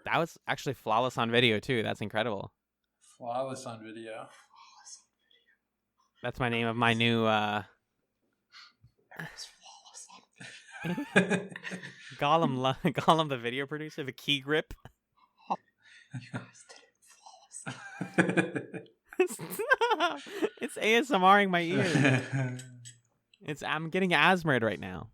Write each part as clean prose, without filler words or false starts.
That was actually flawless on video too. That's incredible. Flawless on video. That's my name of my new Gollum. Gollum, the video producer, the key grip. You guys did it flawless. It's ASMRing my ears. I'm getting asthma right now.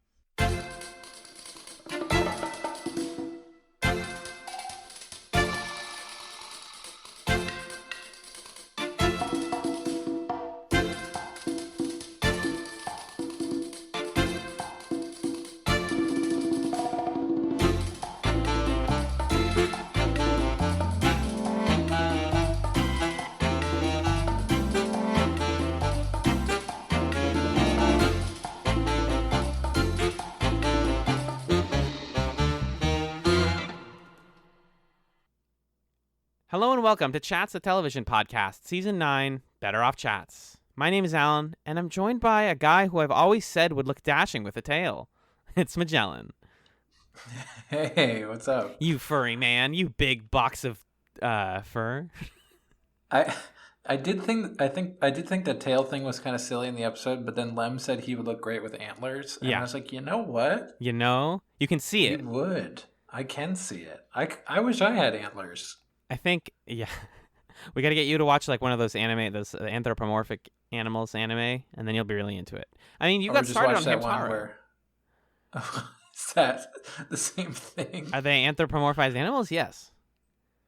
Hello and welcome to Chats, the television podcast, Season 9, Better Off Chats. My name is Alan, and I'm joined by a guy who I've always said would look dashing with a tail. It's Magellan. Hey, what's up? You furry man, you big box of fur. I did think that tail thing was kind of silly in the episode, but then Lem said he would look great with antlers, and I was like, you know what? You know, you can see it. He would. I can see it. I wish I had antlers. I think, yeah, we got to get you to watch like one of those those anthropomorphic animals anime, and then you'll be really into it. I mean, you got started on Hamtaro. Is that the same thing? Are they anthropomorphized animals? Yes.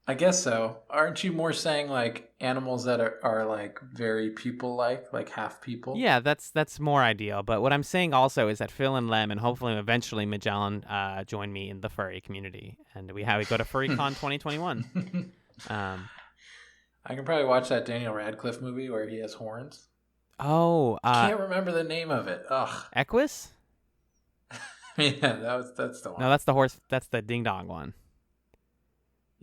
I guess so. Aren't you more saying like animals that are like very people-like half people? Yeah, that's more ideal. But what I'm saying also is that Phil and Lem, and hopefully eventually Magellan, join me in the furry community, and we go to FurryCon 2021. I can probably watch that Daniel Radcliffe movie where he has horns. Oh, I can't remember the name of it. Ugh. Equus? Yeah, that's the one. No, that's the horse. That's the ding dong one.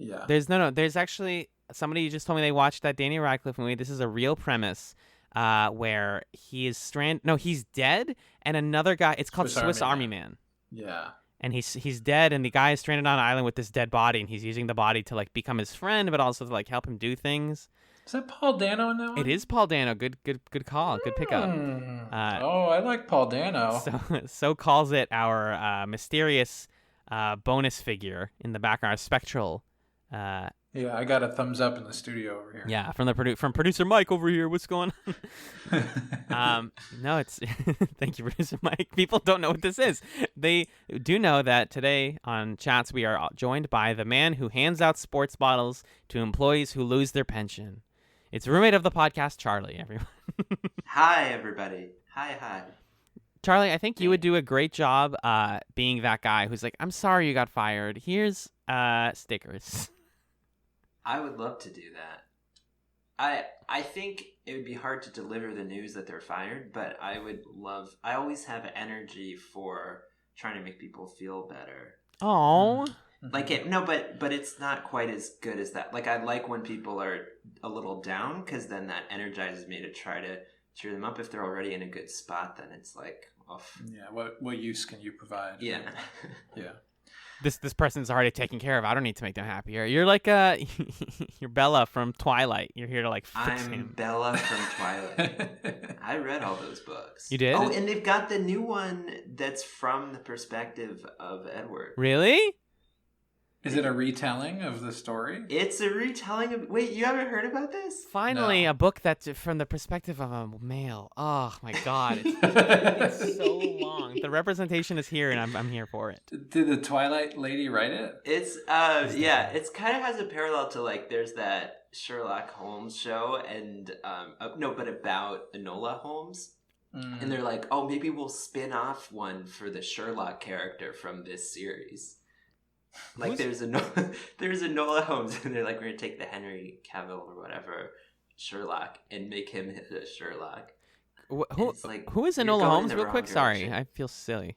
Yeah. There's actually somebody who just told me they watched that Daniel Radcliffe movie. This is a real premise, where he is he's dead, and another guy. It's called Swiss Army Man. Yeah. And he's dead, and the guy is stranded on an island with this dead body, and he's using the body to like become his friend, but also to like help him do things. Is that Paul Dano in that one? It is Paul Dano. Good call. Good pickup. I like Paul Dano. So calls it our mysterious bonus figure in the background, a spectral. Yeah, I got a thumbs up in the studio over here. Yeah, from producer Mike over here. What's going on? No, it's thank you, producer Mike. People don't know what this is. They do know that today on Chats we are joined by the man who hands out sports bottles to employees who lose their pension. It's roommate of the podcast, Charlie. Everyone. Hi, everybody. Hi. Charlie, I think you would do a great job being that guy who's like, I'm sorry you got fired. Here's stickers. I would love to do that. I think it would be hard to deliver the news that they're fired, but I always have energy for trying to make people feel better. Oh. Like but it's not quite as good as that. Like I like when people are a little down, because then that energizes me to try to cheer them up. If they're already in a good spot, then it's like, oh. Yeah, what use can you provide? Yeah. Yeah. This person's already taken care of. I don't need to make them happier. You're like you're Bella from Twilight. You're here to like fix him. I'm Bella from Twilight. I read all those books. You did? Oh, and they've got the new one that's from the perspective of Edward. Really? Is it a retelling of the story? It's a retelling of... Wait, you haven't heard about this? Finally, No. a book that's from the perspective of a male. Oh, my God. It's so long. The representation is here, and I'm here for it. Did the Twilight lady write it? It's, it's kind of has a parallel to, like, there's that Sherlock Holmes show, and, but about Enola Holmes. Mm. And they're like, oh, maybe we'll spin off one for the Sherlock character from this series. Like there's Enola Holmes, and they're like, we're gonna take the Henry Cavill or whatever Sherlock and make him a Sherlock. Who is Enola Holmes? Real quick, sorry, I feel silly.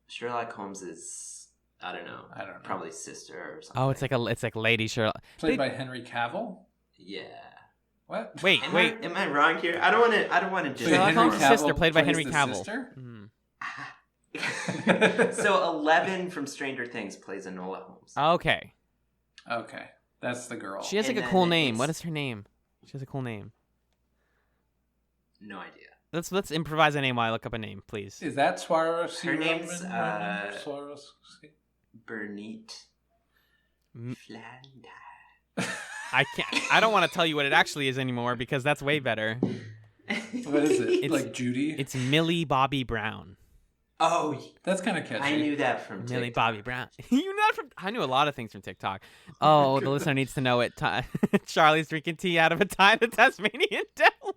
Sherlock Holmes is I don't know, probably sister or something. Oh, it's like Lady Sherlock, played by Henry Cavill. Yeah. What? Wait. Am I wrong here? I don't want to just. Sherlock Holmes' sister, played by Henry Cavill. Mm. So 11 from Stranger Things plays Enola Holmes. Okay. Okay, that's the girl. She has like And a cool then name. it's- What is her name? She has a cool name. No idea. Let's improvise a name while I look up a name, please. Is that Swarovski? Her name's, Swarovski. Bernite M- Flanders. I don't want to tell you what it actually is anymore because that's way better. What is it? It's- Like Judy? It's Millie Bobby Brown. Oh, That's kind of catchy. I knew that from Millie TikTok. Bobby Brown. You not from? I knew a lot of things from TikTok. Oh, the listener needs to know it. Charlie's drinking tea out of a tie the Tasmanian devil.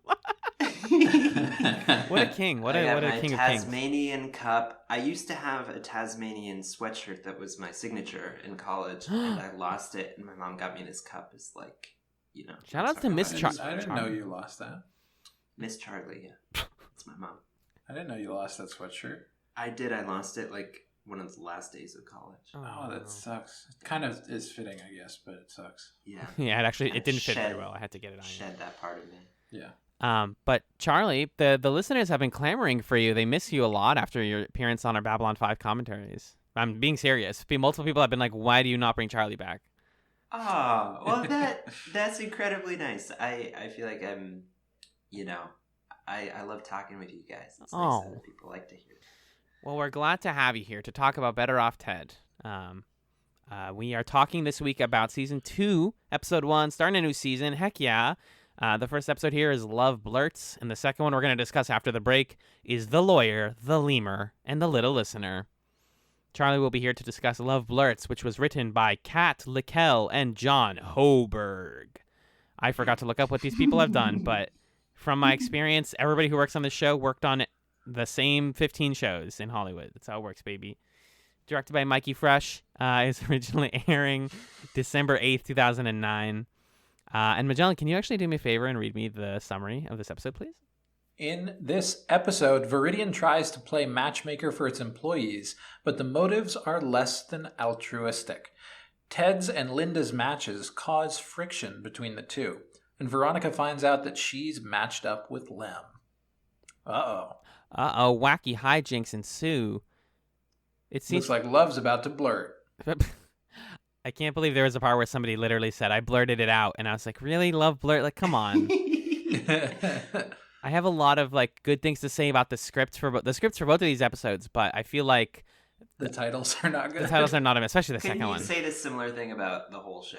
What a king! What I a got my king of kings! Tasmanian cup. I used to have a Tasmanian sweatshirt that was my signature in college, and I lost it. And my mom got me this cup. It's like, Shout out to Miss I didn't know you lost that. Miss Charlie. Yeah, it's my mom. I didn't know you lost that sweatshirt. I did. I lost it like one of the last days of college. Oh, that sucks. It kind of is fitting, I guess, but it sucks. Yeah. Yeah, it Kinda didn't fit very shed- well. I had to get it on. Shed that part of me. Yeah. But Charlie, the listeners have been clamoring for you. They miss you a lot after your appearance on our Babylon 5 commentaries. I'm being serious. Multiple people have been like, "Why do you not bring Charlie back?" Oh, well, that's incredibly nice. I feel like I'm, I love talking with you guys. It's nice that people like to hear it. Well, we're glad to have you here to talk about Better Off Ted. We are talking this week about Season 2, Episode 1, starting a new season. Heck yeah. The first episode here is Love Blurts, and the second one we're going to discuss after the break is The Lawyer, The Lemur, and The Little Listener. Charlie will be here to discuss Love Blurts, which was written by Kat Lickell and John Hoberg. I forgot to look up what these people have done, but from my experience, everybody who works on this show worked on the same 15 shows in Hollywood. That's how it works, baby. Directed by Mikey Fresh. Is originally airing December 8th, 2009. And Magellan, can you actually do me a favor and read me the summary of this episode, please? In this episode, Viridian tries to play matchmaker for its employees, but the motives are less than altruistic. Ted's and Linda's matches cause friction between the two, and Veronica finds out that she's matched up with Lem. Uh-oh. Wacky hijinks ensue. It seems Looks like Love's about to blurt. I can't believe there was a part where somebody literally said, I blurted it out. And I was like, really? Love blurt? Like, come on. I have a lot of like good things to say about the scripts for both of these episodes, but I feel like the titles are not good. The titles are not, especially the second one. Can you say the similar thing about the whole show?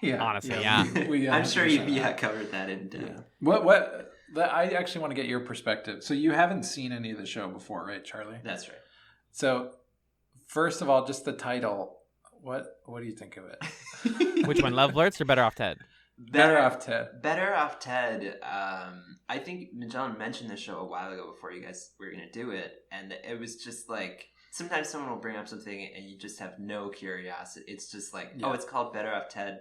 Yeah, honestly, yeah. I'm sure you covered that in depth. Yeah. I actually want to get your perspective. So you haven't seen any of the show before, right, Charlie? That's right. So first of all, just the title. What do you think of it? Which one, Love Blurts or Better Off Ted? Better Off Ted. Better Off Ted. I think Magellan mentioned this show a while ago before you guys were going to do it. And it was just like, sometimes someone will bring up something and you just have no curiosity. It's just like, oh, it's called Better Off Ted.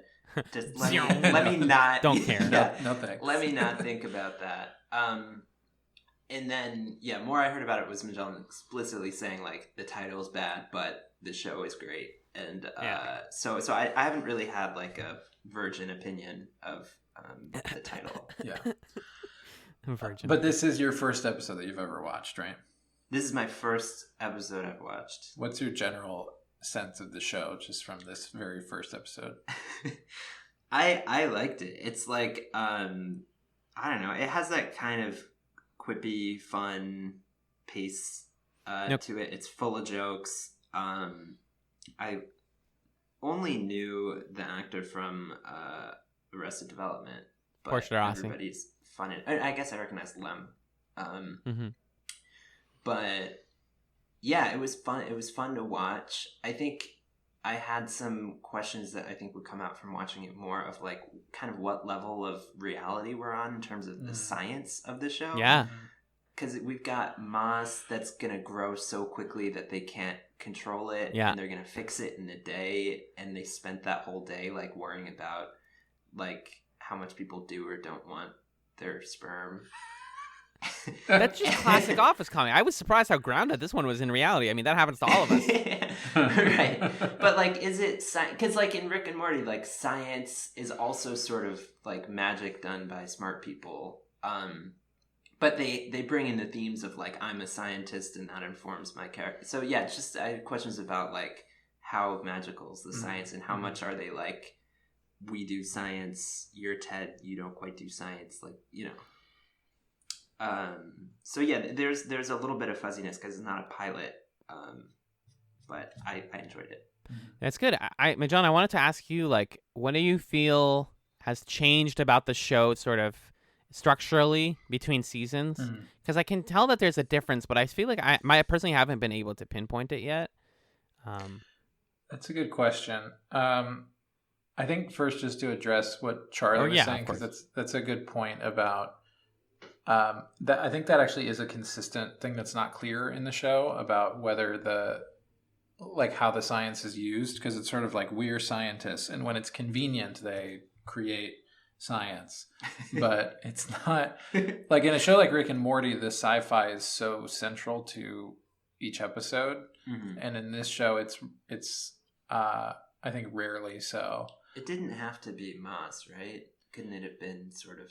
Just let me not. Don't care. Yeah, no thanks. Let me not think about that. And then, more I heard about it was Magellan explicitly saying, like, the title's bad, but the show is great. And so I haven't really had, like, a virgin opinion of the title. Yeah. Virgin. But this is your first episode that you've ever watched, right? This is my first episode I've watched. What's your general sense of the show just from this very first episode? I liked it. It's like, I don't know. It has that kind of quippy, fun pace to it. It's full of jokes. I only knew the actor from Arrested Development, but Portia de Rossi. Everybody's fun. I guess I recognize Lem. But yeah, it was fun. It was fun to watch. I think I had some questions that I think would come out from watching it more of like kind of what level of reality we're on in terms of the science of the show. Yeah. Because we've got moss that's going to grow so quickly that they can't control it. Yeah. And they're going to fix it in a day. And they spent that whole day like worrying about like how much people do or don't want their sperm. That's just classic Office comedy. I was surprised how grounded this one was in reality. I mean, that happens to all of us. Right. But like, is it because like in Rick and Morty, like science is also sort of like magic done by smart people. But they bring in the themes of like, I'm a scientist and that informs my character. So yeah, it's just I had questions about like how magical is the science, and how much are they like, we do science, you're Ted, you don't quite do science, like, you know. So yeah, there's a little bit of fuzziness because it's not a pilot, but I enjoyed it. That's good. John, I wanted to ask you, like, what do you feel has changed about the show sort of structurally between seasons? Because I can tell that there's a difference, but I feel like I personally haven't been able to pinpoint it yet. That's a good question. I think first just to address what Charlie was saying, because that's a good point about that. I think that actually is a consistent thing that's not clear in the show about whether how the science is used, because it's sort of like we're scientists, and when it's convenient they create science, but it's not like in a show like Rick and Morty, the sci-fi is so central to each episode, and in this show it's I think rarely so. It didn't have to be Moss, right? Couldn't it have been sort of?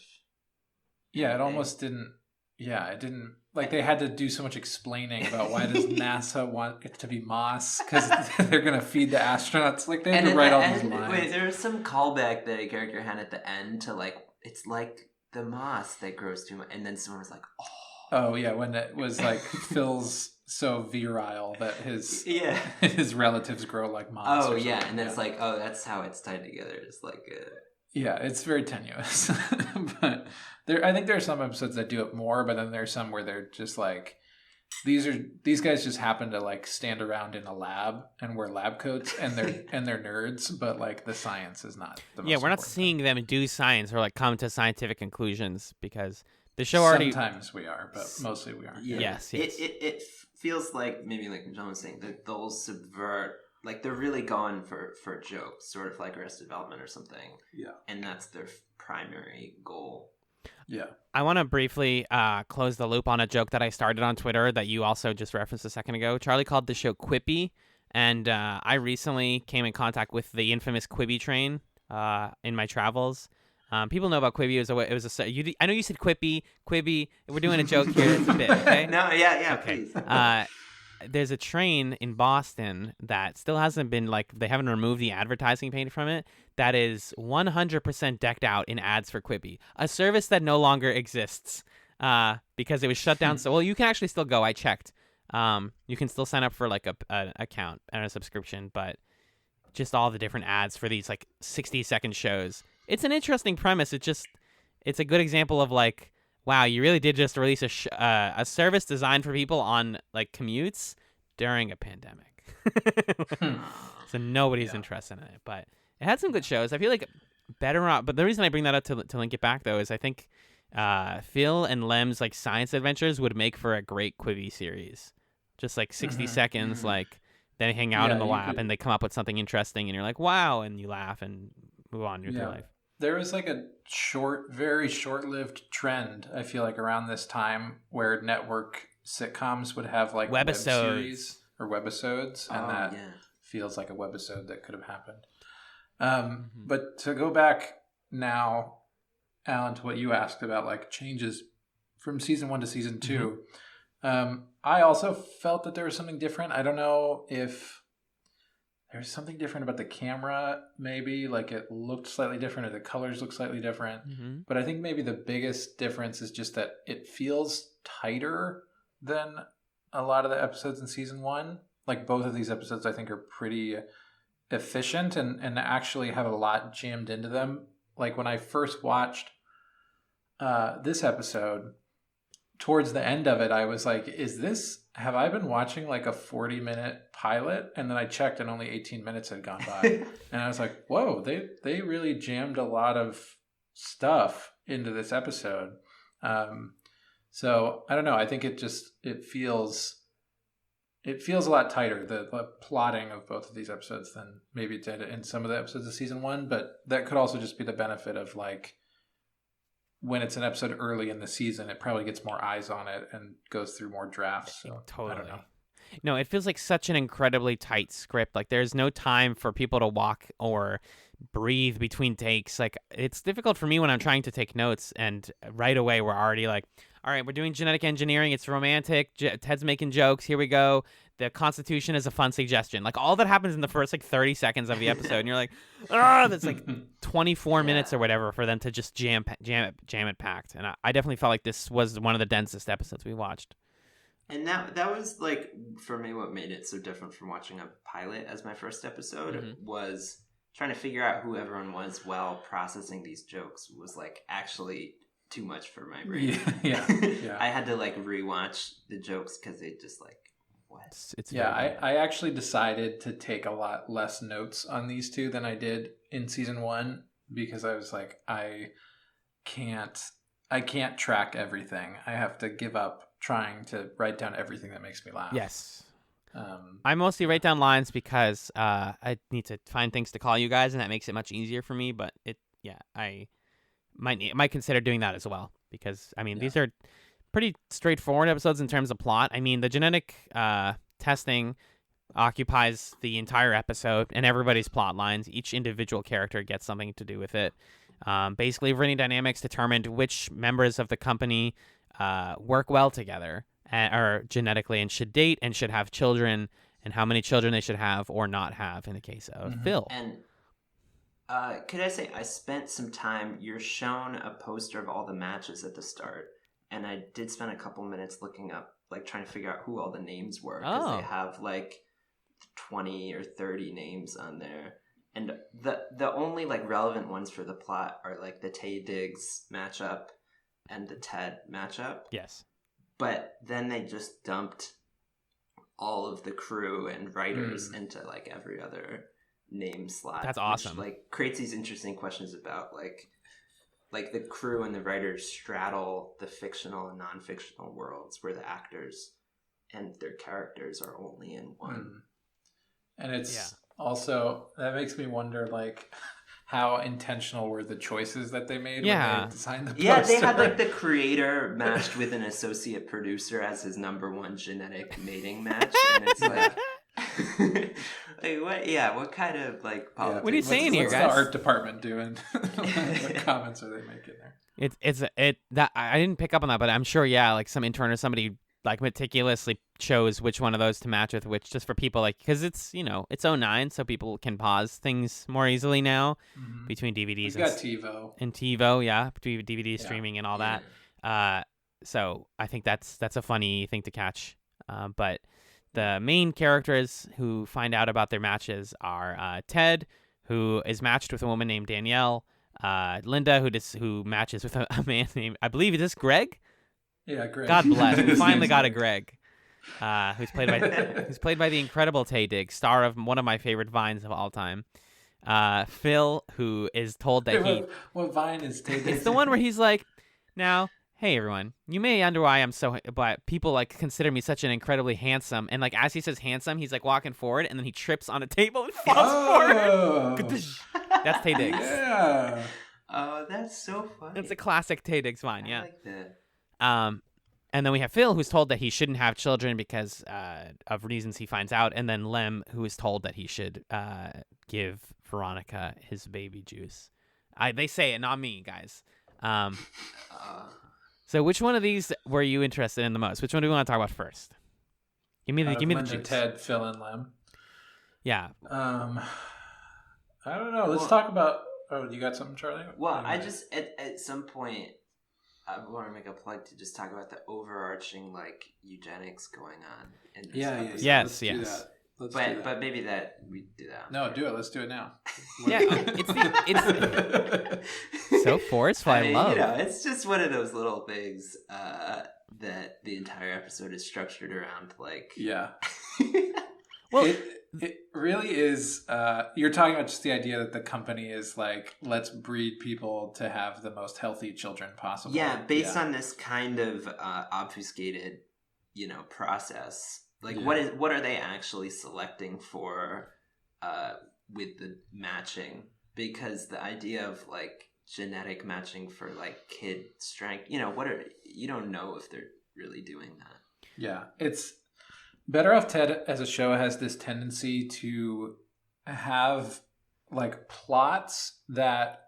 Yeah, it almost didn't. Yeah, it didn't. Like, they had to do so much explaining about why does NASA want it to be moss, because they're going to feed the astronauts. Like, they had to write all these lines. Wait, there was some callback that a character had at the end to, like, it's like the moss that grows too much. And then someone was like, oh. Oh, yeah, when it was, like, Phil's so virile that his relatives grow like moss. Oh, yeah, and then it's like, oh, that's how it's tied together. It's like yeah, it's very tenuous. But I think there are some episodes that do it more, but then there's some where they're just like, these guys just happen to like stand around in a lab and wear lab coats, and they're nerds, but like the science is not the most we're not seeing them do science or like come to scientific conclusions, because the show already. Sometimes we are, but mostly we aren't. Yeah. Yes. It feels like, maybe like John was saying, that they'll subvert. Like, they're really gone for jokes, sort of like Arrested Development or something. Yeah. And that's their primary goal. Yeah. I want to briefly close the loop on a joke that I started on Twitter that you also just referenced a second ago. Charlie called the show Quippy, and I recently came in contact with the infamous Quibi train in my travels. People know about Quibi. I know you said Quippy. We're doing a joke here. It's a bit, okay? No, yeah, okay. Please. There's a train in Boston that still hasn't been, like, they haven't removed the advertising paint from it, that is 100% decked out in ads for Quibi, a service that no longer exists because it was shut down. So, well, you can actually still go. I checked. You can still sign up for like an account and a subscription, but just all the different ads for these like 60-second shows. It's an interesting premise. It's a good example of like, wow, you really did just release a service designed for people on like commutes during a pandemic. So nobody's interested in it, but it had some good shows. I feel like better on, but the reason I bring that up to link it back though is I think Phil and Lem's like science adventures would make for a great Quibi series. Just like 60 seconds, like they hang out in the lab and they come up with something interesting, and you're like, wow, and you laugh and move on with your life. There was like a very short-lived trend, I feel like, around this time where network sitcoms would have like web series or webisodes, and feels like a webisode that could have happened. But to go back now, Alan, to what you asked about like changes from season 1 to season 2, I also felt that there was something different. I don't know if there's something different about the camera, maybe like it looked slightly different or the colors look slightly different. But I think maybe the biggest difference is just that it feels tighter than a lot of the episodes in season 1. Like both of these episodes I think are pretty efficient and actually have a lot jammed into them. Like when I first watched this episode, towards the end of it, I was like, have I been watching like a 40-minute pilot? And then I checked and only 18 minutes had gone by. And I was like, whoa, they really jammed a lot of stuff into this episode. So I don't know. I think it feels a lot tighter, the plotting of both of these episodes, than maybe it did in some of the episodes of season 1. But that could also just be the benefit of like, when it's an episode early in the season, it probably gets more eyes on it and goes through more drafts. So, totally. I don't know. No, it feels like such an incredibly tight script. Like there's no time for people to walk or breathe between takes. Like it's difficult for me when I'm trying to take notes and right away we're already like, all right, we're doing genetic engineering. It's romantic. Ted's making jokes. Here we go. The Constitution is a fun suggestion. Like all that happens in the first like 30 seconds of the episode, and you're like, ah, that's like 24 minutes or whatever for them to just jam it packed. And I definitely felt like this was one of the densest episodes we watched. And that was like for me what made it so different from watching a pilot as my first episode was trying to figure out who everyone was while processing these jokes was like actually too much for my brain. Yeah. I had to like rewatch the jokes because they just like what? It's I actually decided to take a lot less notes on these two than I did in season 1 because I was like, I can't track everything. I have to give up trying to write down everything that makes me laugh. Yes. I mostly write down lines because I need to find things to call you guys, and that makes it much easier for me. But I might consider doing that as well because I mean these are pretty straightforward episodes in terms of plot. I mean the genetic testing occupies the entire episode and everybody's plot lines. Each individual character gets something to do with it. Basically, Viridian Dynamics determined which members of the company work well together or genetically and should date and should have children and how many children they should have or not have in the case of Phil. And could I say I spent some time, you're shown a poster of all the matches at the start, and I did spend a couple minutes looking up, like trying to figure out who all the names were because they have like 20 or 30 names on there. And the only like relevant ones for the plot are like the Taye Diggs matchup and the Ted matchup. Yes. But then they just dumped all of the crew and writers into like every other name slot. That's awesome. Which, like creates these interesting questions about like the crew and the writers straddle the fictional and non-fictional worlds where the actors and their characters are only in one. And it's also, that makes me wonder, like, how intentional were the choices that they made when they designed the poster? Yeah, they had, like, the creator matched with an associate producer as his number one genetic mating match. And it's like, what kind of, like, politics? What are you saying here, guys? What's the art department doing? What comments are they making there? I didn't pick up on that, but I'm sure, like, some intern or somebody like meticulously chose which one of those to match with which, just for people, like, because it's it's 09, so people can pause things more easily now between DVDs got TiVo and TiVo, between DVD streaming and all that. So I think that's a funny thing to catch. But the main characters who find out about their matches are Ted, who is matched with a woman named Danielle, Linda, who matches with a man named, I believe it is Greg. Yeah, Greg. God bless. We finally got a Greg, who's played by the incredible Taye Diggs, star of one of my favorite Vines of all time. Phil, who is told that what Vine is Taye Diggs? It's the one where he's like, now, hey everyone, you may wonder why I'm so, but people like consider me such an incredibly handsome. And like as he says handsome, he's like walking forward, and then he trips on a table and falls forward. That's Taye Diggs. Yeah. Oh, that's so funny. It's a classic Taye Diggs Vine. I like that. And then we have Phil, who's told that he shouldn't have children because of reasons he finds out. And then Lem, who is told that he should give Veronica his baby juice. They say it, not me, guys. So which one of these were you interested in the most? Which one do we want to talk about first? Give me the juice. Ted, Phil, and Lem. Yeah. I don't know. Let's talk about... Oh, you got something, Charlie? Well, I just, at some point... I want to make a plug to just talk about the overarching like eugenics going on in this episode. Yes. But maybe that we do that. No, do it. Let's do it now. It's so forceful. I love. It's just one of those little things that the entire episode is structured around. Like, well, it really is. You're talking about just the idea that the company is like, let's breed people to have the most healthy children possible. Yeah, based on this kind of obfuscated, process. Like, what are they actually selecting for with the matching? Because the idea of like genetic matching for like kid strength, you don't know if they're really doing that. Yeah, Better Off Ted as a show has this tendency to have like plots that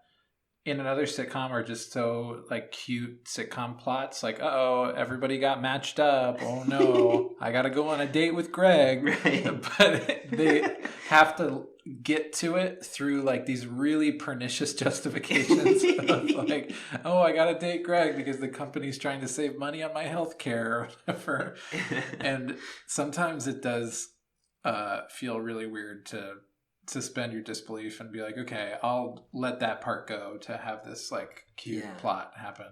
in another sitcom are just so like cute sitcom plots, like everybody got matched up, oh no, I gotta go on a date with Greg. Right. But they have to get to it through like these really pernicious justifications of like, oh, I gotta date Greg because the company's trying to save money on my health care or whatever. And sometimes it does feel really weird to suspend your disbelief and be like, okay, I'll let that part go to have this like cute plot happen.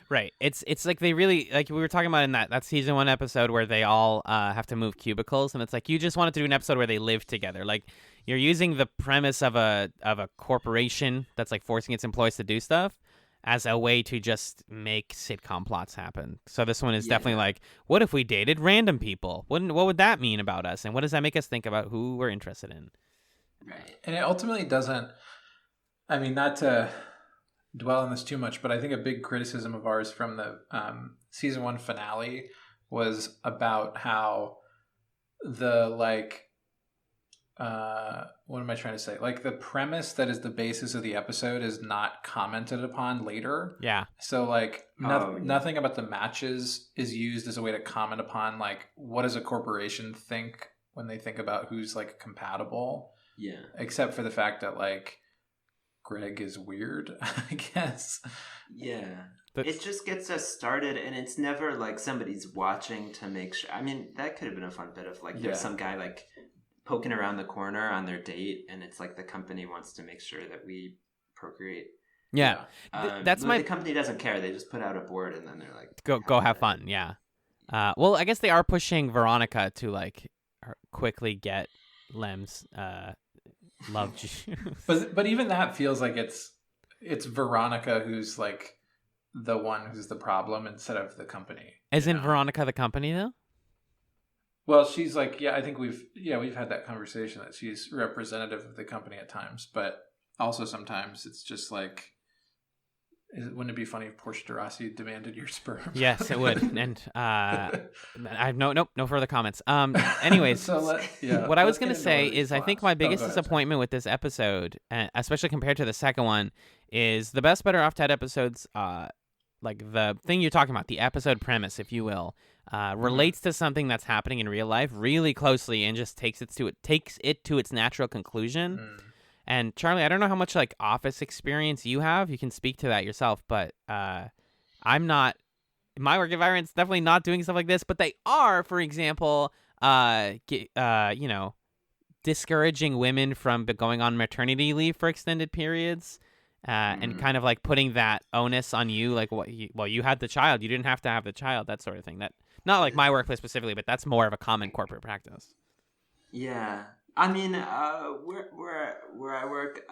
Right. It's like they really, like we were talking about in that season 1 episode where they all have to move cubicles, and it's like you just wanted to do an episode where they live together. Like you're using the premise of a corporation that's like forcing its employees to do stuff as a way to just make sitcom plots happen. So this one is definitely like, what if we dated random people? What would that mean about us? And what does that make us think about who we're interested in? Right. And it ultimately doesn't, I mean, not to dwell on this too much, but I think a big criticism of ours from the season 1 finale was about how the like, what am I trying to say? Like the premise that is the basis of the episode is not commented upon later. Yeah. So like nothing about the matches is used as a way to comment upon like what does a corporation think when they think about who's like compatible. Yeah. Except for the fact that like Greg is weird, I guess. Yeah. It just gets us started, and it's never like somebody's watching to make sure. I mean, that could have been a fun bit of like there's some guy like poking around the corner on their date, and it's like the company wants to make sure that we procreate. Yeah. The company doesn't care. They just put out a board, and then they're like, go have fun. Yeah. Well, I guess they are pushing Veronica to like quickly get Lem's love juice. But even that feels like it's Veronica who's like the one who's the problem instead of the company. Isn't Veronica the company though? Well, she's like, I think we've had that conversation that she's representative of the company at times, but also sometimes it's just like, wouldn't it be funny if Portia de Rossi demanded your sperm? Yes, it would. And I have no further comments. Anyways, what I was going to say is I think my biggest disappointment with this episode, especially compared to the second one, is the best Better Off Ted episodes, like the thing you're talking about, the episode premise, if you will, relates to something that's happening in real life really closely and just takes it to its natural conclusion. And Charlie, I don't know how much like office experience you have. You can speak to that yourself, but I'm not. My work environment's definitely not doing stuff like this. But they are, for example, discouraging women from going on maternity leave for extended periods, and kind of like putting that onus on you. Like, you had the child, you didn't have to have the child, that sort of thing. That not like my workplace specifically, but that's more of a common corporate practice. Yeah. I mean, where I work,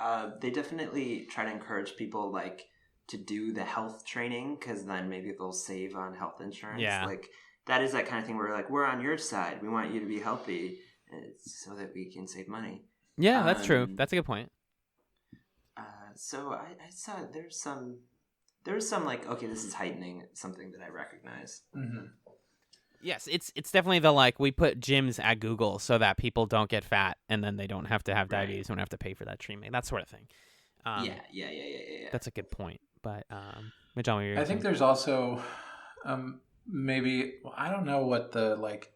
they definitely try to encourage people like to do the health training because then maybe they'll save on health insurance. Yeah. Like that is that kind of thing where like we're on your side. We want you to be healthy so that we can save money. Yeah, that's true. That's a good point. So I saw there's some like, okay, this is heightening something that I recognize. Mm-hmm. Yes, it's definitely the like we put gyms at Google so that people don't get fat and then they don't have to have diabetes, don't have to pay for that treatment, that sort of thing. Yeah. That's a good point. But John, I think there's also maybe I don't know what the like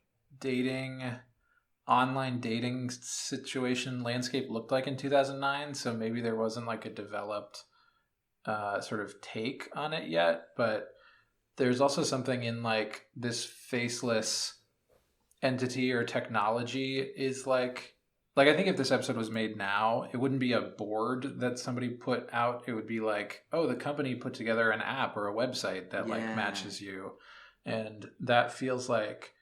online dating situation landscape looked like in 2009. So maybe there wasn't like a developed sort of take on it yet, but there's also something in like this faceless entity or technology is like I think if this episode was made now, it wouldn't be a board that somebody put out. It would be like, oh, the company put together an app or a website that like matches you. And that feels like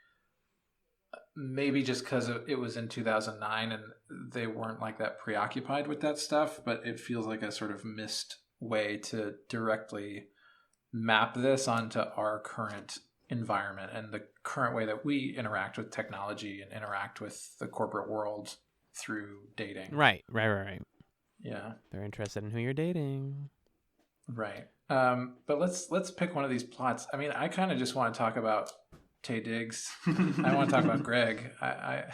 maybe just because it was in 2009 and they weren't like that preoccupied with that stuff, but it feels like a sort of missed way to directly map this onto our current environment and the current way that we interact with technology and interact with the corporate world through dating. Right. Yeah. They're interested in who you're dating. Right. But let's pick one of these plots. I mean, I kind of just want to talk about Tay Diggs. I want to talk about Greg. Yeah.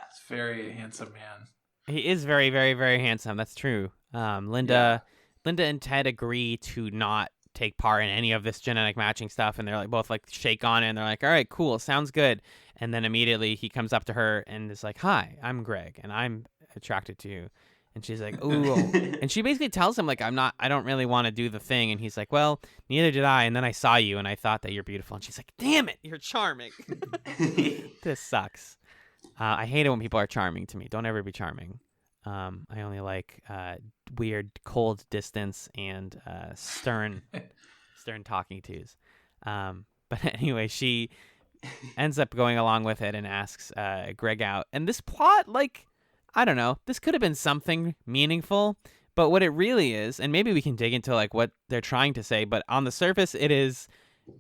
It's a very handsome man. He is very, very, very handsome. That's true. Linda and Ted agree to not take part in any of this genetic matching stuff, and they're like both like shake on it, and they're like, all right, cool, sounds good. And then immediately he comes up to her and is like, hi, I'm Greg, and I'm attracted to you. And she's like, ooh. And she basically tells him, like, I don't really want to do the thing. And he's like, well, neither did I. And then I saw you and I thought that you're beautiful. And she's like, damn it, you're charming. This sucks. I hate it when people are charming to me. Don't ever be charming. I only like weird, cold distance and stern talking tos. But anyway, she ends up going along with it and asks Greg out. And this plot, like, I don't know, this could have been something meaningful, but what it really is, and maybe we can dig into like what they're trying to say, but on the surface it is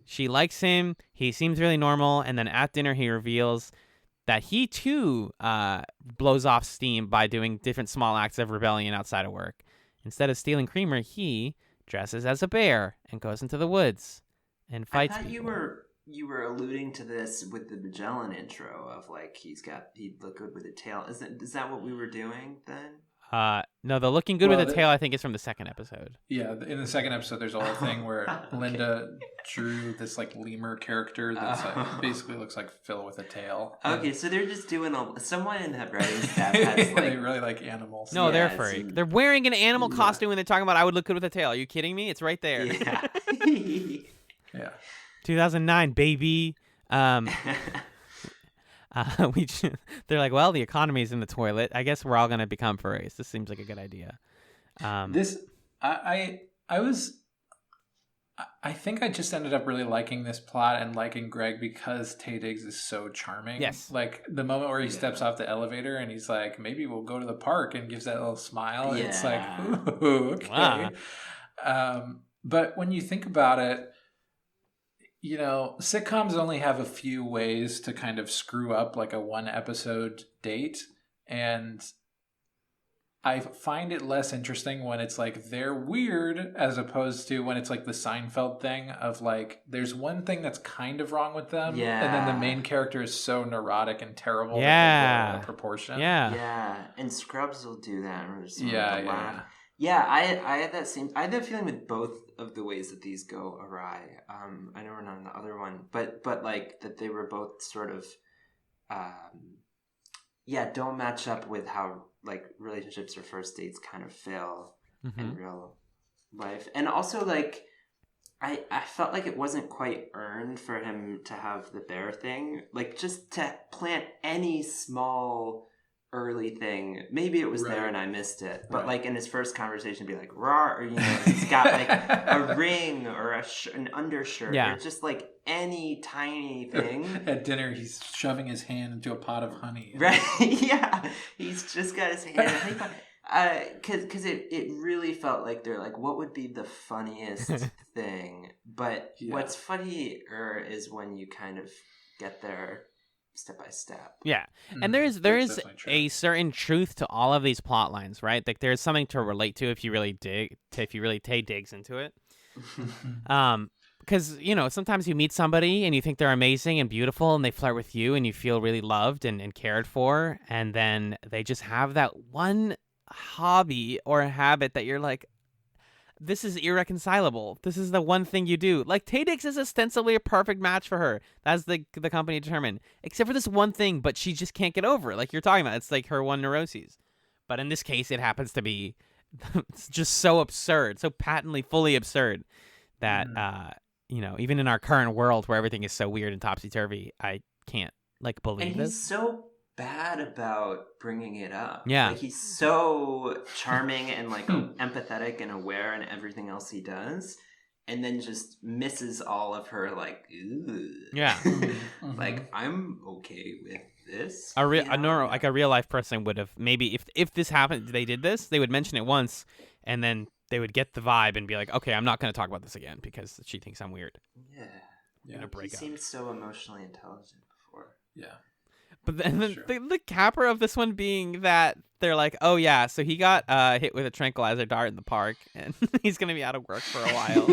she likes him, he seems really normal, and then at dinner he reveals that he too blows off steam by doing different small acts of rebellion outside of work. Instead of stealing creamer, he dresses as a bear and goes into the woods and fights people. You were alluding to this with the Magellan intro of like he'd look good with a tail. Is that what we were doing then? No, the looking good with a tail I think is from the second episode. Yeah, in the second episode there's a whole thing where Okay. Linda drew this like lemur character that's like, basically looks like Phil with a tail. Okay, so they're just doing someone in that writing staff has like they really like animals. No, Yeah, they're it's furry. in- They're wearing an animal Yeah. costume and they're talking about I would look good with a tail. Are you kidding me? It's right there. Yeah. 2009, baby. They're like, well, the economy's in the toilet. I guess we're all gonna become furries. This seems like a good idea. I think I just ended up really liking this plot and liking Greg because Tay Diggs is so charming. Yes. Like the moment where he steps off the elevator and he's like, maybe we'll go to the park, and gives that little smile. Yeah. It's like, ooh, okay. Wow. But when you think about it, you know, sitcoms only have a few ways to kind of screw up like a one episode date. And I find it less interesting when it's like they're weird as opposed to when it's like the Seinfeld thing of like there's one thing that's kind of wrong with them. Yeah. And then the main character is so neurotic and terrible that they Yeah. blow out of proportion. Yeah. Yeah, and Scrubs will do that. Or something Yeah, like yeah. that. Yeah, I had that feeling with both of the ways that these go awry. I know we're not on the other one, but like that they were both sort of, don't match up with how like relationships or first dates kind of fail in real life, and also like I felt like it wasn't quite earned for him to have the bear thing, like just to plant any small early thing. Maybe it was there and I missed it, but like in his first conversation be like raw, or you know, he's got like a ring or an undershirt, or just like any tiny thing. At dinner he's shoving his hand into a pot of honey. Right. Yeah, he's just got his hand in a honey pot. Because it really felt like they're like, what would be the funniest thing? But what's funnier is when you kind of get there step by step. Yeah. And there is a certain truth to all of these plot lines, right? Like there's something to relate to if you really Tay Diggs into it. Because, you know, sometimes you meet somebody and you think they're amazing and beautiful and they flirt with you and you feel really loved and cared for, and then they just have that one hobby or habit that you're like, this is irreconcilable. This is the one thing you do. Like, Tay Diggs is ostensibly a perfect match for her. That's the company determined. Except for this one thing, but she just can't get over it. Like you're talking about. It's like her one neuroses. But in this case, it happens to be it's just so absurd, so patently fully absurd that, you know, even in our current world where everything is so weird and topsy-turvy, I can't, like, believe and this. He's so bad about bringing it up. Yeah. Like, he's so charming and like empathetic and aware in everything else he does, and then just misses all of her like, ooh. Yeah. Like, I'm okay with this. A real life person would have maybe if this happened, they did this, they would mention it once, and then they would get the vibe and be like, okay, I'm not going to talk about this again because she thinks I'm weird. Yeah. I'm gonna break he up. seemed so emotionally intelligent before. Yeah. But then the capper of this one being that they're like, oh yeah, so he got hit with a tranquilizer dart in the park and he's going to be out of work for a while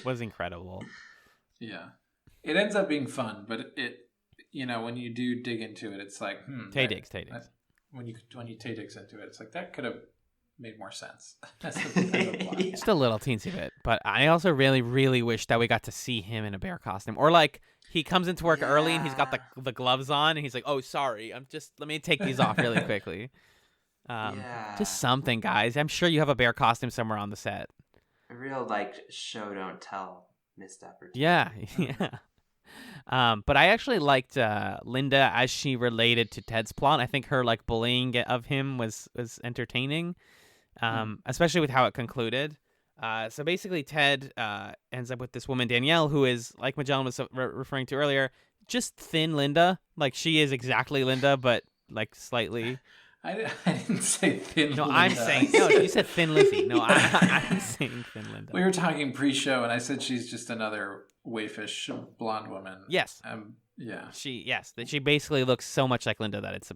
was incredible. Yeah. it ends up being fun, but when you do dig into it, it's like, Tay digs. When you Tay digs into it, it's like that could have made more sense. As a plot. Just a little teensy bit. But I also really, really wish that we got to see him in a bear costume. Or like he comes into work early and he's got the gloves on and he's like, oh, sorry, let me take these off really quickly. Just something, guys. I'm sure you have a bear costume somewhere on the set. A real show don't tell missed opportunity. Yeah. But I actually liked Linda as she related to Ted's plot. I think her bullying of him was entertaining, especially with how it concluded. So basically, Ted ends up with this woman Danielle, who is, like Magellan was referring to earlier, just thin Linda. Like she is exactly Linda, but slightly. I didn't say thin. No, Linda. I'm saying no. You said thin Lizzie. No, I'm saying thin Linda. We were talking pre-show, and I said she's just another waifish blonde woman. Yes. Yeah. She basically looks so much like Linda that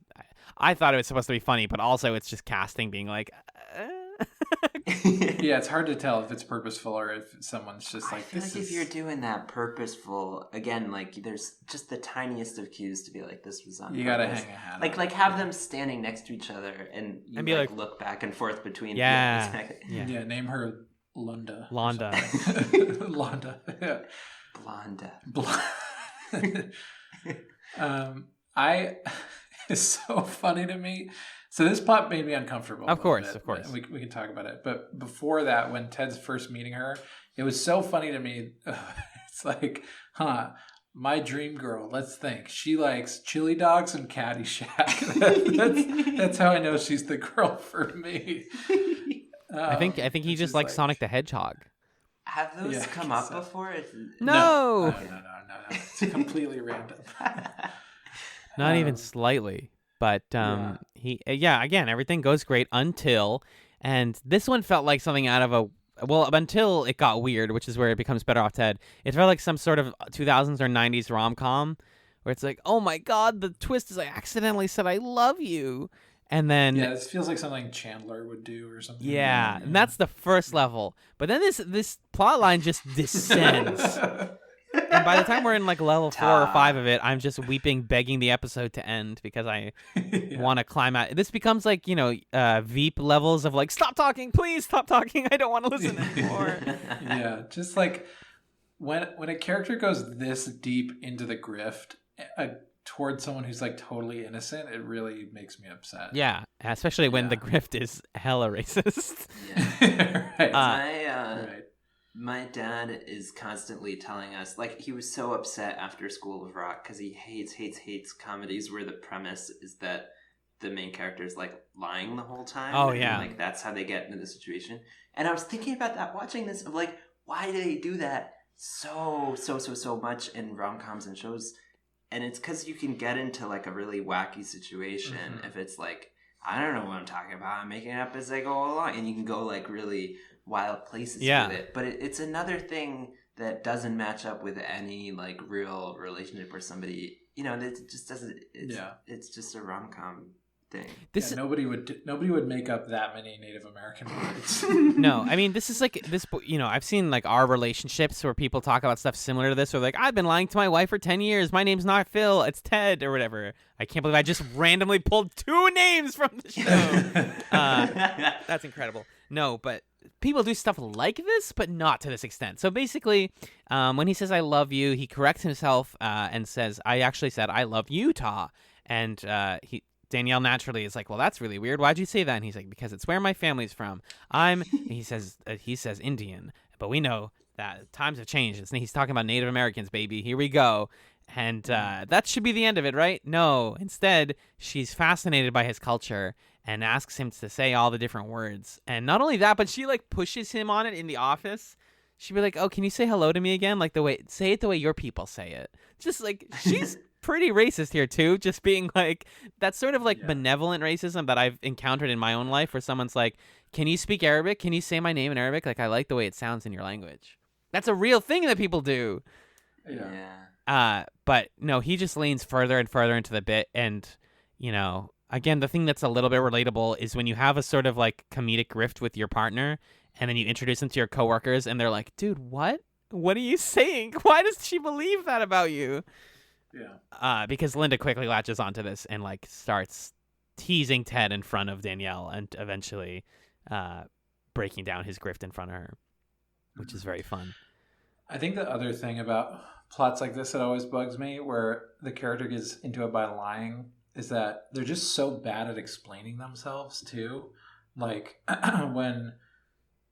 I thought it was supposed to be funny, but also it's just casting being like. Yeah, it's hard to tell if it's purposeful or if someone's just like. I feel if you're doing that purposeful, again, there's just the tiniest of cues to be like, this was on. You gotta hang a hat. Like have them standing next to each other and you be look back and forth between. Yeah. Exactly. Yeah. Name her Lunda. Londa. Londa. Yeah. Blonda. It's so funny to me. So this plot made me uncomfortable. Of course. We can talk about it. But before that, when Ted's first meeting her, it was so funny to me. It's like, my dream girl. Let's think. She likes chili dogs and Caddyshack. That's how I know she's the girl for me. I think he just likes Sonic the Hedgehog. Have those come up before? No. No. It's completely random. Not even slightly. But again, everything goes great until, and this one felt like something out of until it got weird, which is where it becomes Better Off Ted. It felt like some sort of 2000s or 90s rom-com where it's like, oh my God, the twist is I accidentally said I love you. And then this feels like something Chandler would do or something. Yeah, and that's the first level. But then this plot line just descends. And by the time we're in level 4 or 5 of it, I'm just weeping, begging the episode to end because I want to climb out. This becomes Veep levels of stop talking, please stop talking. I don't want to listen anymore. Yeah, just when a character goes this deep into the grift towards someone who's totally innocent, it really makes me upset. Yeah, especially when the grift is hella racist. Yeah. Right. Right. My dad is constantly telling us, he was so upset after School of Rock because he hates comedies where the premise is that the main character is lying the whole time. Oh, yeah. And, that's how they get into the situation. And I was thinking about that watching this of why do they do that so much in rom-coms and shows? And it's because you can get into a really wacky situation if it's I don't know what I'm talking about. I'm making it up as I go along. And you can go really wild places with it. But it's another thing that doesn't match up with any real relationship or somebody, it just doesn't. It's just a rom-com thing. Nobody would make up that many Native American words. No, I mean this is this. I've seen our relationships where people talk about stuff similar to this. Or I've been lying to my wife for 10 years. My name's not Phil. It's Ted or whatever. I can't believe I just randomly pulled 2 names from the show. That's incredible. No, but people do stuff like this, but not to this extent. So basically, when he says "I love you," he corrects himself and says, "I actually said I love Utah," and Danielle naturally is well, that's really weird. Why'd you say that? And he's because it's where my family's from. He says Indian, but we know that times have changed. And he's talking about Native Americans, baby. Here we go. And that should be the end of it, right? No. Instead, she's fascinated by his culture and asks him to say all the different words. And not only that, but she pushes him on it in the office. She'd be like, "Oh, can you say hello to me again? Say it the way your people say it." Just she's pretty racist here too, just being that sort of benevolent racism that I've encountered in my own life where someone's "Can you speak Arabic? Can you say my name in Arabic? I like the way it sounds in your language." That's a real thing that people do. Yeah. But no, he just leans further and further into the bit. And, again, the thing that's a little bit relatable is when you have a sort of comedic rift with your partner and then you introduce them to your coworkers and they're like, "Dude, what? what are you saying? Why does she believe that about you? Yeah. Because Linda quickly latches onto this and like starts teasing Ted in front of Danielle and eventually breaking down his grift in front of her, which is very fun. I think the other thing about plots like this that always bugs me, where the character gets into it by lying, is that they're just so bad at explaining themselves too. Like when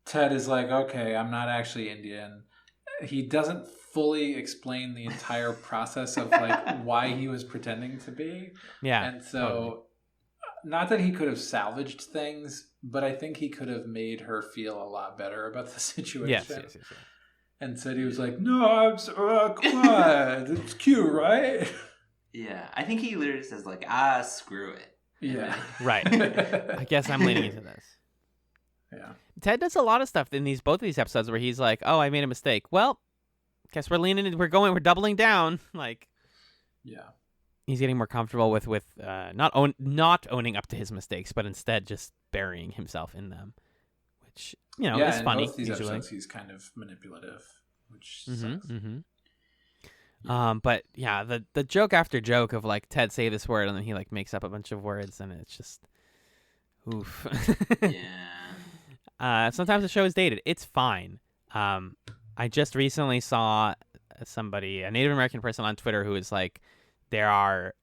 Ted is like, okay, I'm not actually Indian. He doesn't fully explain the entire process of like why he was pretending to be. Yeah. And so totally. not that he could have salvaged things, but I think he could have made her feel a lot better about the situation. Yes. And said he was like, no, I'm so, come on, it's cute, right? Yeah, I think he literally says like, screw it. Yeah. Right. I guess I'm leaning into this. Yeah. Ted does a lot of stuff in both of these episodes where he's like, "Oh, I made a mistake. Well, guess we're we're doubling down." Like, yeah, he's getting more comfortable with not owning up to his mistakes, but instead just burying himself in them, which is in funny. both these usually. episodes, he's kind of manipulative, which But yeah, the joke after joke of like Ted say this word and then he like makes up a bunch of words and it's just oof. Yeah. Sometimes the show is dated. It's fine. I just recently saw a Native American person on Twitter who was like, there are,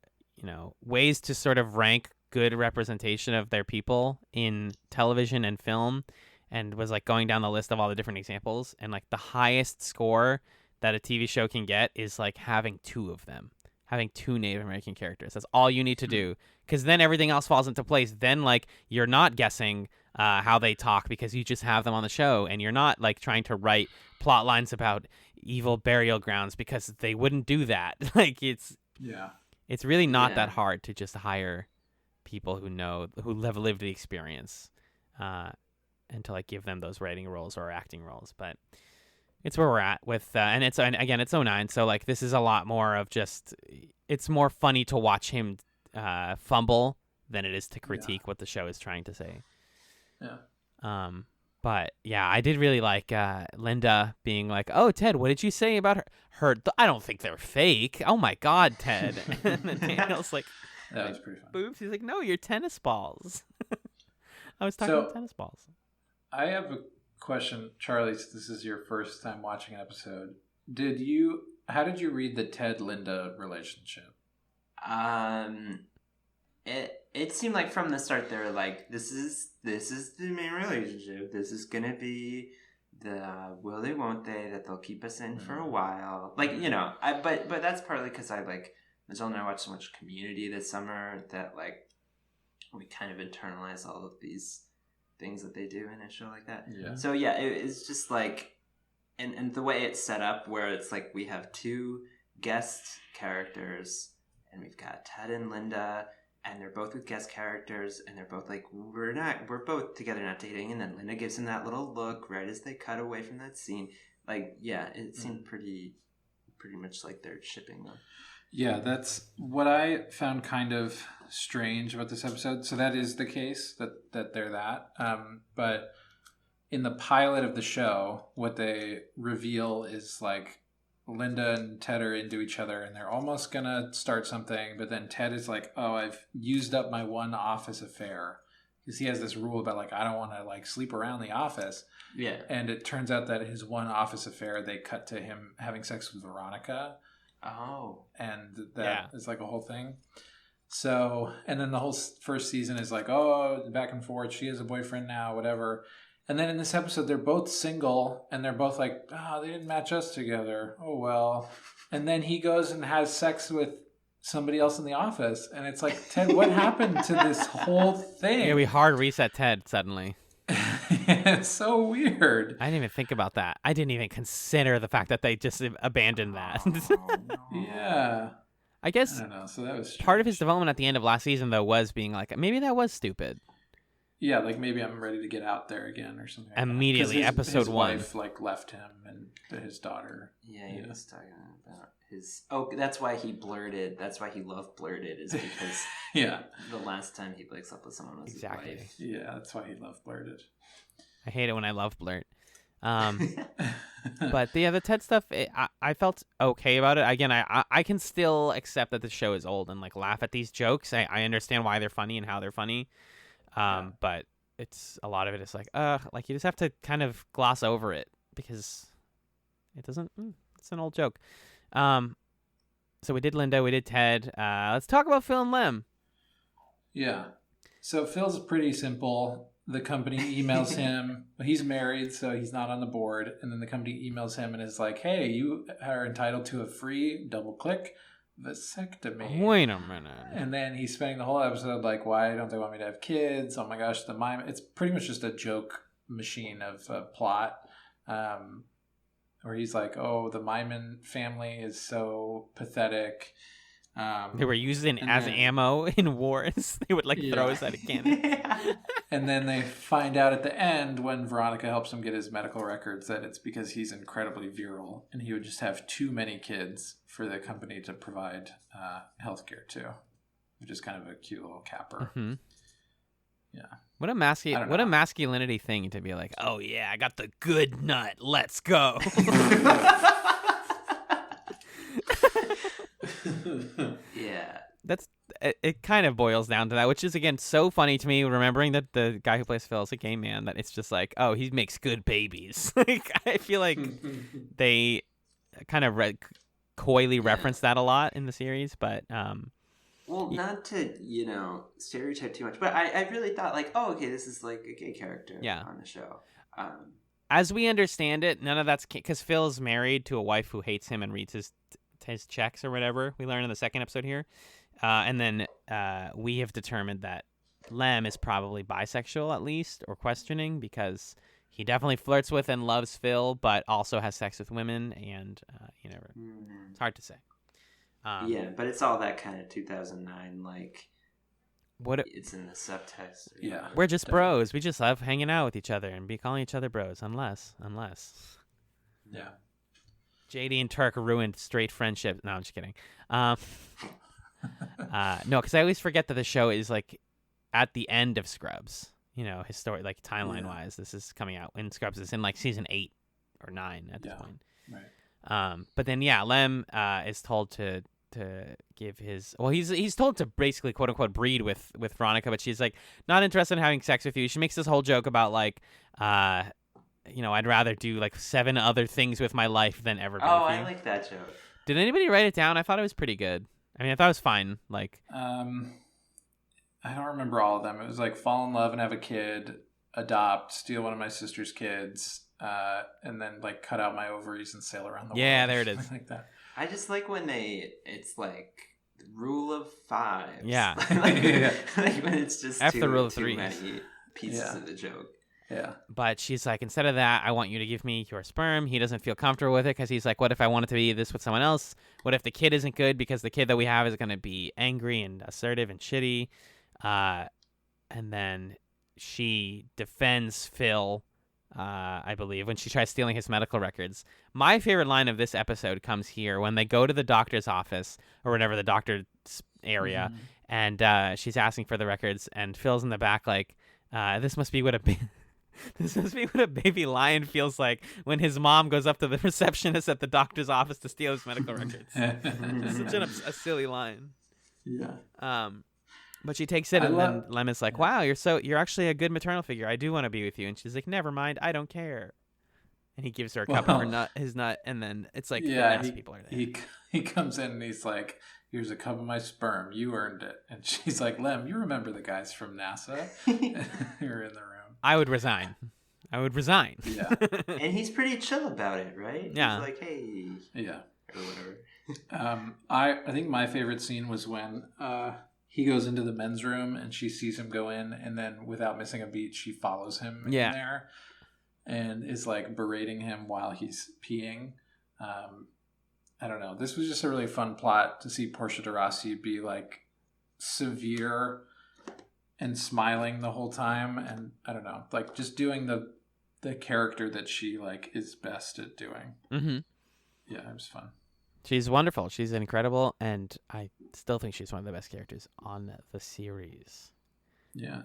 ways to sort of rank good representation of their people in television and film, and was like going down the list of all the different examples, and like the highest score that a TV show can get is like having two of them, having two Native American characters. That's all you need to do, because then everything else falls into place. Then like you're not guessing how they talk because you just have them on the show, and you're not like trying to write plot lines about evil burial grounds because they wouldn't do that. Like it's really not that hard to just hire people who have lived the experience, and to like give them those writing roles or acting roles. But it's where we're at with, and again, it's 09, so like this is a lot more of just, it's more funny to watch him fumble than it is to critique what the show is trying to say. Yeah. But yeah, I did really like Linda being like, "Oh, Ted, what did you say about her? I don't think they're fake. Oh my God, Ted." And then Daniel's like, that was pretty fun. "Boobs." He's like, "No, you're tennis balls." I was talking about tennis balls. I have a question, Charlie. This is your first time watching an episode. How did you read the Ted-Linda relationship? It seemed like from the start they were like, this is the main relationship. This is gonna be the will they won't they that they'll keep us in for a while. Like, but that's partly because I like Michelle and I watched so much Community this summer that like we kind of internalize all of these things that they do in a show like that. Yeah. So yeah, it's just like, and the way it's set up where it's like we have two guest characters and we've got Ted and Linda, and they're both with guest characters, and they're both like, we're both together, not dating. And then Linda gives him that little look right as they cut away from that scene. Like, yeah, it seemed pretty much like they're shipping them. Yeah, that's what I found kind of strange about this episode. So that is the case that they're that. But in the pilot of the show, what they reveal is like Linda and Ted are into each other and they're almost gonna start something, but then Ted is like, "Oh, I've used up my one office affair," because he has this rule about like, I don't want to like sleep around the office. Yeah. And it turns out that his one office affair, they cut to him having sex with Veronica. Oh. And that is like a whole thing. So, and then the whole first season is like, oh, back and forth. She has a boyfriend now, whatever. And then in this episode, they're both single, and they're both like, they didn't match us together. Oh, well. And then he goes and has sex with somebody else in the office. And it's like, Ted, what happened to this whole thing? Yeah, we hard reset Ted suddenly. It's so weird. I didn't even think about that. I didn't even consider the fact that they just abandoned that. Yeah. I guess I don't know. So that was strange. Part of his development at the end of last season, though, was being like, maybe that was stupid. Yeah, like maybe I'm ready to get out there again or something. Immediately, episode his 1. Wife like left him and his daughter. Yeah, he was talking about his. Oh, that's why he blurted. That's why he love blurted is because the last time he like slept with someone was his wife. Yeah, that's why he love blurted. I hate it when I love blurt. But the Ted stuff, I felt okay about it. Again, I can still accept that the show is old and like laugh at these jokes. I understand why they're funny and how they're funny. But it's a lot of it is like you just have to kind of gloss over it because it doesn't. It's an old joke. So we did Linda, we did Ted. Let's talk about Phil and Lem. Yeah. So Phil's pretty simple. The company emails him. He's married, so he's not on the board. And then the company emails him and is like, hey, you are entitled to a free double-click vasectomy. Wait a minute. And then he's spending the whole episode like, why don't they want me to have kids? Oh my gosh, the mime. It's pretty much just a joke machine of plot. Where he's like, oh, the Myman family is so pathetic. They were used as ammo in wars. They would throw us at a cannon. And then they find out at the end when Veronica helps him get his medical records that it's because he's incredibly virile and he would just have too many kids for the company to provide healthcare to, which is kind of a cute little capper. Mm-hmm. Yeah. What a masculinity thing to be like, oh yeah, I got the good nut. Let's go. Yeah. It kind of boils down to that, which is again so funny to me, remembering that the guy who plays Phil is a gay man, that it's just like, oh, he makes good babies. Like I feel like they kind of coyly reference that a lot in the series, but well, not to, stereotype too much, but I really thought like, oh, okay, this is like a gay character on the show. As we understand it, none of that's because Phil's married to a wife who hates him and reads his checks or whatever. We learn in the second episode here. And then we have determined that Lem is probably bisexual at least, or questioning, because he definitely flirts with and loves Phil, but also has sex with women, and it's hard to say. Yeah, but it's all that kind of 2009, like, it's in the subtext. Yeah. We're just bros. We just love hanging out with each other and be calling each other bros, unless. Yeah. JD and Turk ruined straight friendship. No, I'm just kidding. No, because I always forget that the show is like at the end of Scrubs. Historic, like timeline-wise, this is coming out when Scrubs is in like season 8 or 9 at this point. Right. But then Lem is told to give his he's told to basically quote unquote breed with Veronica, but she's like not interested in having sex with you. She makes this whole joke about like I'd rather do like 7 other things with my life than ever be with you. I like that joke. Did anybody write it down? I thought it was pretty good. I mean, I thought it was fine. Like, I don't remember all of them. It was like fall in love and have a kid, adopt, steal one of my sister's kids, and then like cut out my ovaries and sail around the world. Yeah, there it is. Like that. I just like when it's like rule of 5. Yeah. like when it's just F the rule of too 3. many pieces of the joke. Yeah. But she's like, instead of that, I want you to give me your sperm. He doesn't feel comfortable with it because he's like, what if I wanted to be this with someone else? What if the kid isn't good because the kid that we have is going to be angry and assertive and shitty? And then she defends Phil, I believe, when she tries stealing his medical records. My favorite line of this episode comes here when they go to the doctor's office or whatever, the doctor's area, and she's asking for the records, and Phil's in the back like, this must be what a baby lion feels like when his mom goes up to the receptionist at the doctor's office to steal his medical records. It's such a silly line. Yeah. But she takes it, and then Lem is like, wow, you're actually a good maternal figure. I do want to be with you. And she's like, never mind, I don't care. And he gives her a cup of his nut, and then it's like the nice people are there. He comes in and he's like, here's a cup of my sperm. You earned it. And she's like, Lem, you remember the guys from NASA? You're in the room. I would resign. Yeah. And he's pretty chill about it, right? Yeah. He's like, hey. Yeah. Or whatever. I think my favorite scene was when he goes into the men's room and she sees him go in, and then without missing a beat, she follows him in there and is like berating him while he's peeing. I don't know. This was just a really fun plot to see Portia de Rossi be like severe and smiling the whole time, and I don't know, like just doing the character that she like is best at doing. Mm-hmm. Yeah, it was fun. She's wonderful. She's incredible, and I still think she's one of the best characters on the series. Yeah.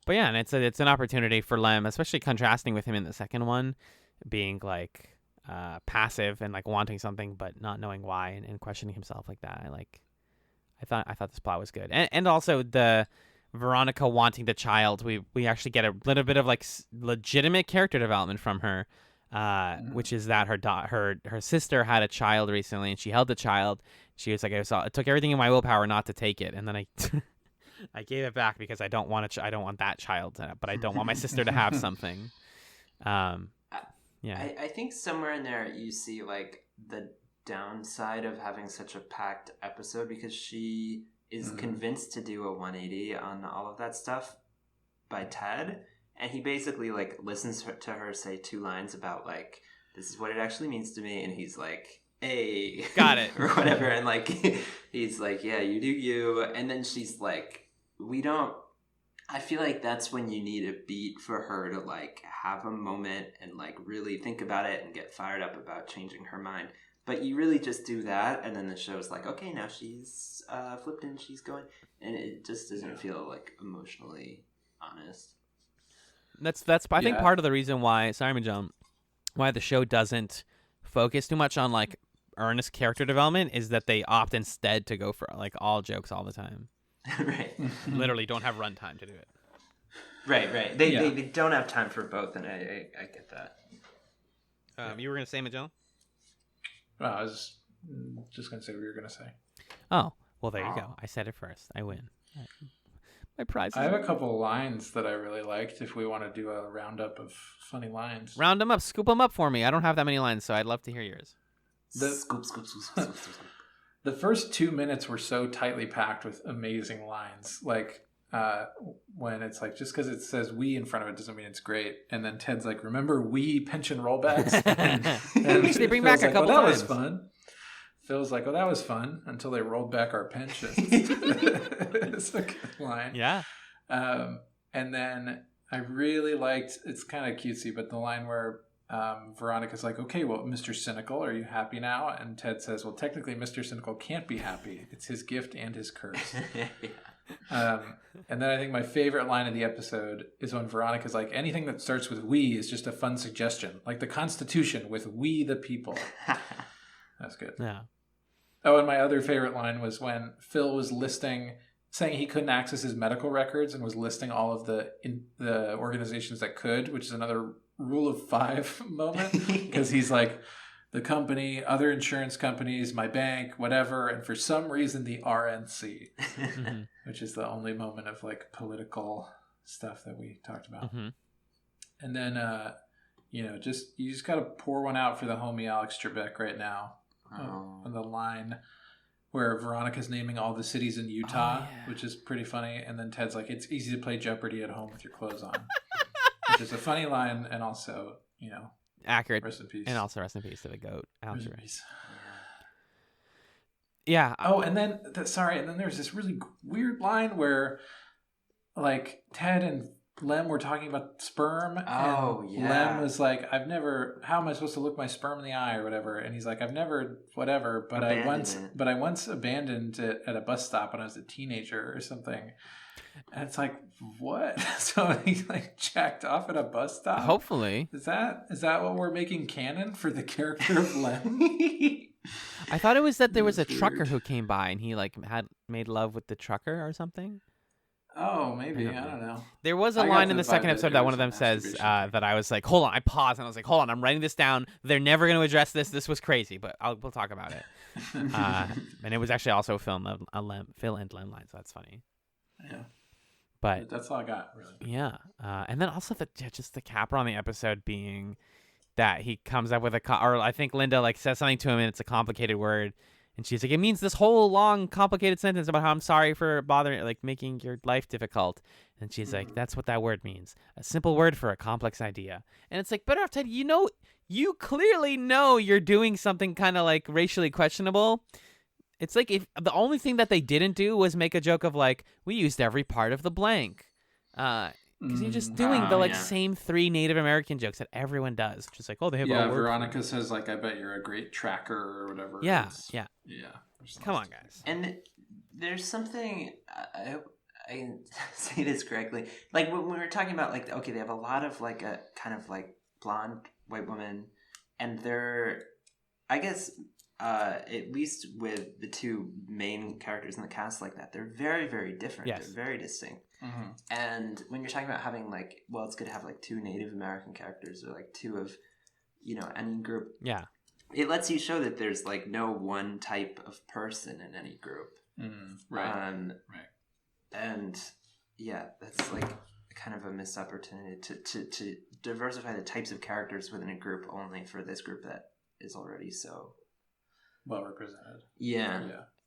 But yeah, and it's an opportunity for Lem, especially contrasting with him in the second one. being like passive and like wanting something but not knowing why and questioning himself like that. I thought this plot was good, and also the Veronica wanting the child. We actually get a little bit of like legitimate character development from her, which is that her sister had a child recently, and she held the child. She was like, it took everything in my willpower not to take it, and then I I gave it back because I don't want I don't want that child, but I don't want my sister to have something. Yeah, I think somewhere in there you see like the downside of having such a packed episode, because she is convinced to do a 180 on all of that stuff by Ted, and he basically like listens to her say 2 lines about like, this is what it actually means to me, and he's like, hey, got it or whatever, and like he's like, yeah, you do you, and then she's like, I feel like that's when you need a beat for her to like have a moment and like really think about it and get fired up about changing her mind. But you really just do that, and then the show's like, okay, now she's flipped and she's going, and it just doesn't feel like emotionally honest. That's I think part of the reason why why the show doesn't focus too much on like earnest character development is that they opt instead to go for like all jokes all the time. Right. Literally don't have runtime to do it. Right. They don't have time for both, and I get that. You were gonna say, Magellan? I was just going to say what you were going to say. Oh, well, there you go. I said it first. I win. My prize. I have a couple of lines that I really liked. If we want to do a roundup of funny lines, round them up, scoop them up for me. I don't have that many lines, so I'd love to hear yours. Scoop. The first 2 minutes were so tightly packed with amazing lines. Like when it's like, just because it says "we" in front of it doesn't mean it's great. And then Ted's like, "Remember we pension rollbacks?" Which they bring back a couple times. That was fun. Phil's like, "Oh, that was fun," until they rolled back our pensions. It's a good line. Yeah. And then I really liked, it's kind of cutesy, but the line where Veronica's like, "Okay, well, Mr. Cynical, are you happy now?" And Ted says, "Well, technically, Mr. Cynical can't be happy. It's his gift and his curse." And then I think my favorite line of the episode is when Veronica's like, "Anything that starts with 'we' is just a fun suggestion, like the Constitution with 'we the people.'" That's good. Yeah. Oh, and my other favorite line was when Phil was saying he couldn't access his medical records and was listing all of the organizations that could, which is another rule of 5 moment, because he's like, the company, other insurance companies, my bank, whatever, and for some reason the RNC, which is the only moment of like political stuff that we talked about. And then you just got to pour one out for the homie Alex Trebek right now. On the line where Veronica's naming all the cities in Utah, which is pretty funny, and then Ted's like, "It's easy to play Jeopardy at home with your clothes on," which is a funny line, and also, accurate. Rest in peace. And also rest in peace to the goat. Rest in peace. Yeah. Oh, and then there's this really weird line where like Ted and Lem were talking about sperm, and Lem was like, how am I supposed to look my sperm in the eye or whatever? And he's like, I've never, whatever, but I once abandoned it at a bus stop when I was a teenager or something. And it's like, what? So he like jacked off at a bus stop? Hopefully. Is that what we're making canon for the character of Lem? I thought it was that there was a trucker who came by and he like had made love with the trucker or something. Oh, maybe. I don't know. There was a line in the second episode that one of them says that I was like, hold on. I paused and I was like, hold on. I'm writing this down. They're never going to address this. This was crazy, but we'll talk about it. And it was actually also Phil and Lem line, so that's funny. Yeah. But that's all I got, really. Yeah. And then also just the capper on the episode being that he comes up with or I think Linda like says something to him and it's a complicated word. And she's like, it means this whole long, complicated sentence about how I'm sorry for making your life difficult. And she's like, that's what that word means. A simple word for a complex idea. And it's like, better off, Ted, you clearly know you're doing something kind of like racially questionable. It's like if the only thing that they didn't do was make a joke of like, we used every part of the blank. Because you're just doing the same 3 Native American jokes that everyone does. Just like, oh, they have a word. Veronica says like, I bet you're a great tracker or whatever. Yeah. Come on, guys. And there's something I say this correctly. Like when we were talking about like, okay, they have a lot of like a kind of like blonde white woman, and they're, I guess, at least with the two main characters in the cast like that, they're very, very different. Yes. They're very distinct. Mm-hmm. And when you're talking about having like, well, it's good to have like two Native American characters or like two of, any group. Yeah. It lets you show that there's like no one type of person in any group. Right. Right. And yeah, that's like kind of a missed opportunity to diversify the types of characters within a group only for this group that is already so well represented. Yeah.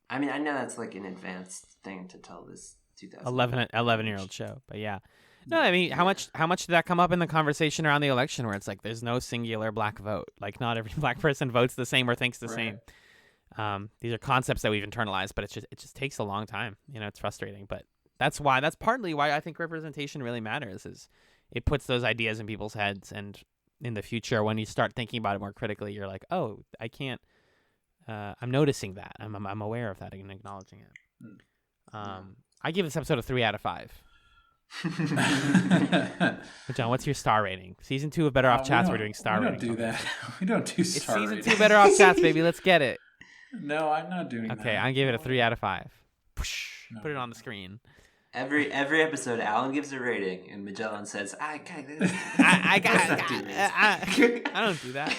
I mean, I know that's like an advanced thing to tell this 2000 11-year-old show, but yeah. No, I mean, how much did that come up in the conversation around the election where it's like there's no singular black vote, like not every black person votes the same or thinks the same. These are concepts that we've internalized, but it just takes a long time. It's frustrating, but that's partly why I think representation really matters, is it puts those ideas in people's heads, and in the future when you start thinking about it more critically, you're like, oh, I can't. I'm noticing that. I'm aware of that and acknowledging it. I give this episode a 3 out of 5. John, what's your star rating? Season 2 of Better Off Chats, we're doing star rating. We don't do that. We don't do star rating. It's Season 2 Better Off Chats, baby. Let's get it. No, I'm not doing that. Okay, I give it a 3 out of 5. Put it on the screen. Every episode, Alan gives a rating, and Magellan says, "I don't do that."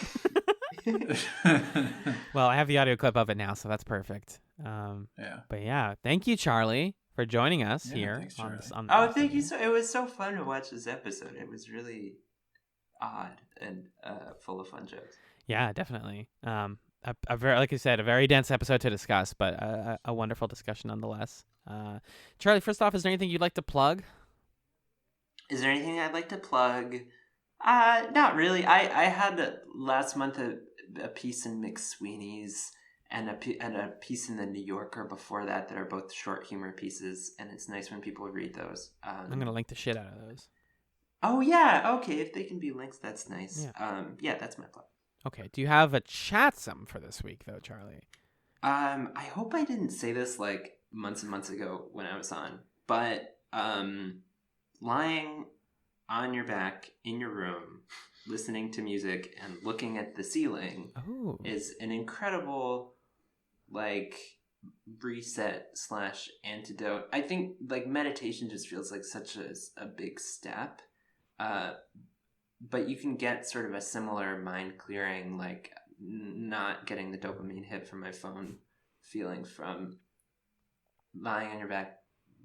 Well, I have the audio clip of it now, so that's perfect. But yeah, thank you, Charlie, for joining us here. Thanks, thank you. It was so fun to watch this episode. It was really odd and full of fun jokes. Yeah, definitely. A very, like I said, a very dense episode to discuss, but a wonderful discussion nonetheless. Charlie, first off, is there anything you'd like to plug? Is there anything I'd like to plug? Not really. I had last month a piece in McSweeney's and a piece in the New Yorker before that are both short humor pieces, and it's nice when people read those. I'm gonna link the shit out of those. Oh yeah, okay. If they can be links, that's nice. Yeah. That's my plug. Okay. Do you have a chatsome for this week though, Charlie? I hope I didn't say this like months and months ago when I was on, but lying on your back in your room, listening to music and looking at the ceiling is an incredible like reset / antidote. I think like meditation just feels like such a big step, but you can get sort of a similar mind clearing, like not getting the dopamine hit from my phone feeling from lying on your back,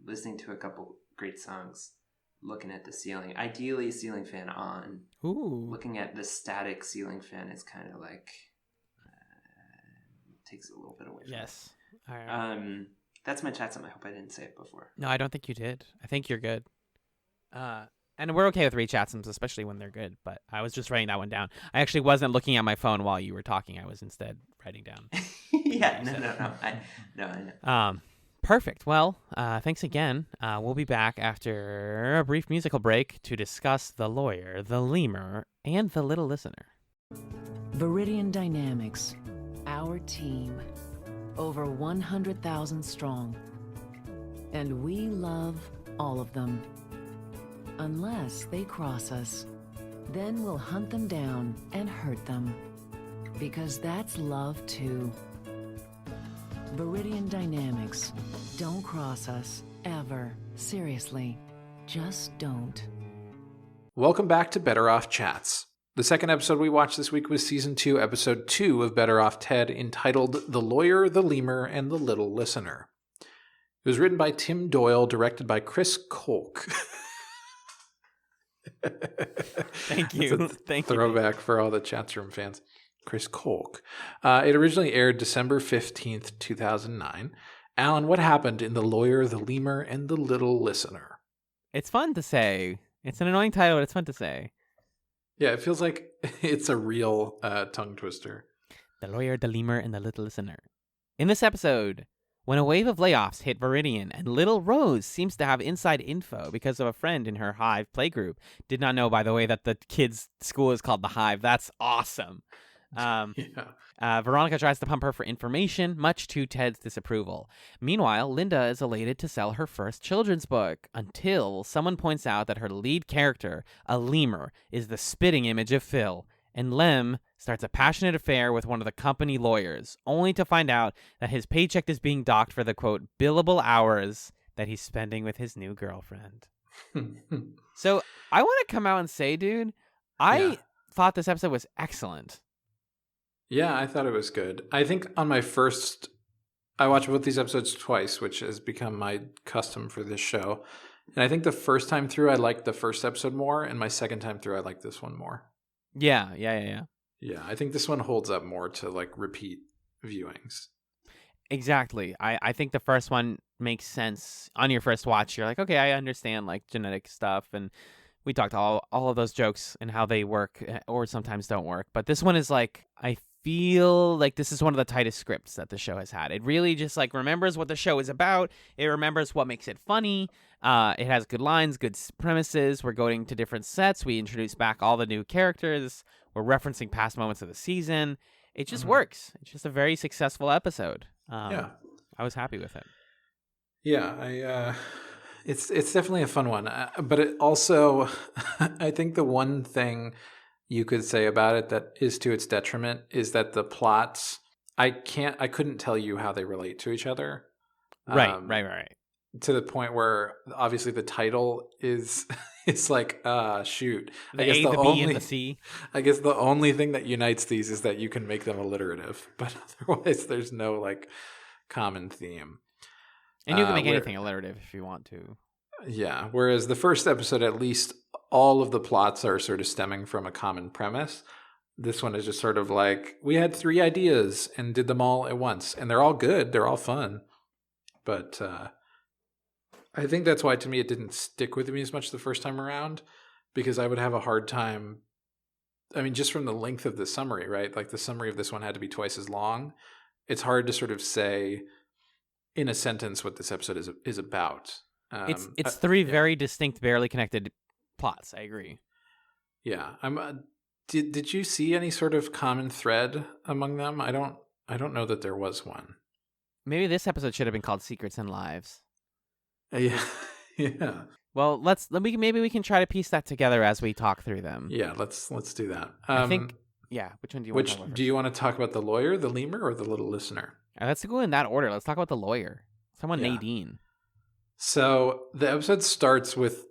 listening to a couple great songs, looking at the ceiling, ideally ceiling fan on. Looking at the static ceiling fan is kind of like takes a little bit away from yes. it. All right. That's my chatsome. I hope I didn't say it before. No, I don't think you did. I think you're good. And we're okay with rechatsoms, especially when they're good, but I was just writing that one down. I actually wasn't looking at my phone while you were talking. I was instead writing down. Yeah, no. I know. Perfect. Well, thanks again. We'll be back after a brief musical break to discuss The Lawyer, The Lemur, and The Little Listener. Viridian Dynamics, our team, over 100,000 strong. And we love all of them. Unless they cross us, then we'll hunt them down and hurt them. Because that's love too. Viridian Dynamics. Don't cross us, ever. Seriously. Just don't. Welcome back to Better Off Chats. The second episode we watched this week was Season 2, Episode 2 of Better Off Ted, entitled The Lawyer, the Lemur, and the Little Listener. It was written by Tim Doyle, directed by Chris Kolk. Thank you. Thank you. Throwback for all the Chatsroom fans. Chris Kolk. It originally aired December 15th, 2009. Alan, what happened in The Lawyer, the Lemur, and the Little Listener? It's fun to say. It's an annoying title, but it's fun to say. Yeah, it feels like it's a real tongue twister. The Lawyer, the Lemur, and the Little Listener. In this episode, when a wave of layoffs hit Viridian and little Rose seems to have inside info because of a friend in her Hive playgroup. Did not know, by the way, that the kids' school is called the Hive. That's awesome. Veronica tries to pump her for information, much to Ted's disapproval. Meanwhile, Linda is elated to sell her first children's book until someone points out that her lead character, a lemur, is the spitting image of Phil, and Lem starts a passionate affair with one of the company lawyers, only to find out that his paycheck is being docked for the, quote, billable hours that he's spending with his new girlfriend. So I want to come out and say, dude, I thought this episode was excellent. Yeah, I thought it was good. I think on my first, I watched both these episodes twice, which has become my custom for this show. And I think the first time through, I liked the first episode more, and my second time through, I liked this one more. Yeah. Yeah, I think this one holds up more to like repeat viewings. Exactly. I think the first one makes sense. On your first watch, you're like, okay, I understand like genetic stuff, and we talked all of those jokes and how they work or sometimes don't work. But this one is like, I feel like this is one of the tightest scripts that the show has had. It really just like remembers what the show is about. It remembers what makes it funny. It has good lines, good premises. We're going to different sets. We introduce back all the new characters. We're referencing past moments of the season. It just works. It's just a very successful episode. I was happy with it. Yeah, it's definitely a fun one. But it also, I think the one thing you could say about it that is to its detriment is that the plots, I couldn't tell you how they relate to each other. Right. To the point where obviously the title is it's like shoot. The A, the B, and the C. I guess the only thing that unites these is that you can make them alliterative, but otherwise there's no like common theme. And you can make anything alliterative if you want to. Yeah, whereas the first episode, at least all of the plots are sort of stemming from a common premise. This one is just sort of like, we had 3 ideas and did them all at once, and they're all good, they're all fun. But I think that's why, to me, it didn't stick with me as much the first time around, because I would have a hard time. I mean, just from the length of the summary, right? Like the summary of this one had to be twice as long. It's hard to sort of say in a sentence what this episode is about. It's 3 very distinct, barely connected plots. I agree. Yeah. Did you see any sort of common thread among them? I don't know that there was one. Maybe this episode should have been called Secrets and Lives. Yeah. Yeah. Well, maybe we can try to piece that together as we talk through them. Yeah, let's do that. I think, which one do you want to talk about first? Do you want to talk about the lawyer, the lemur, or the little listener? Let's go in that order. Let's talk about the lawyer. Nadine. So the episode starts with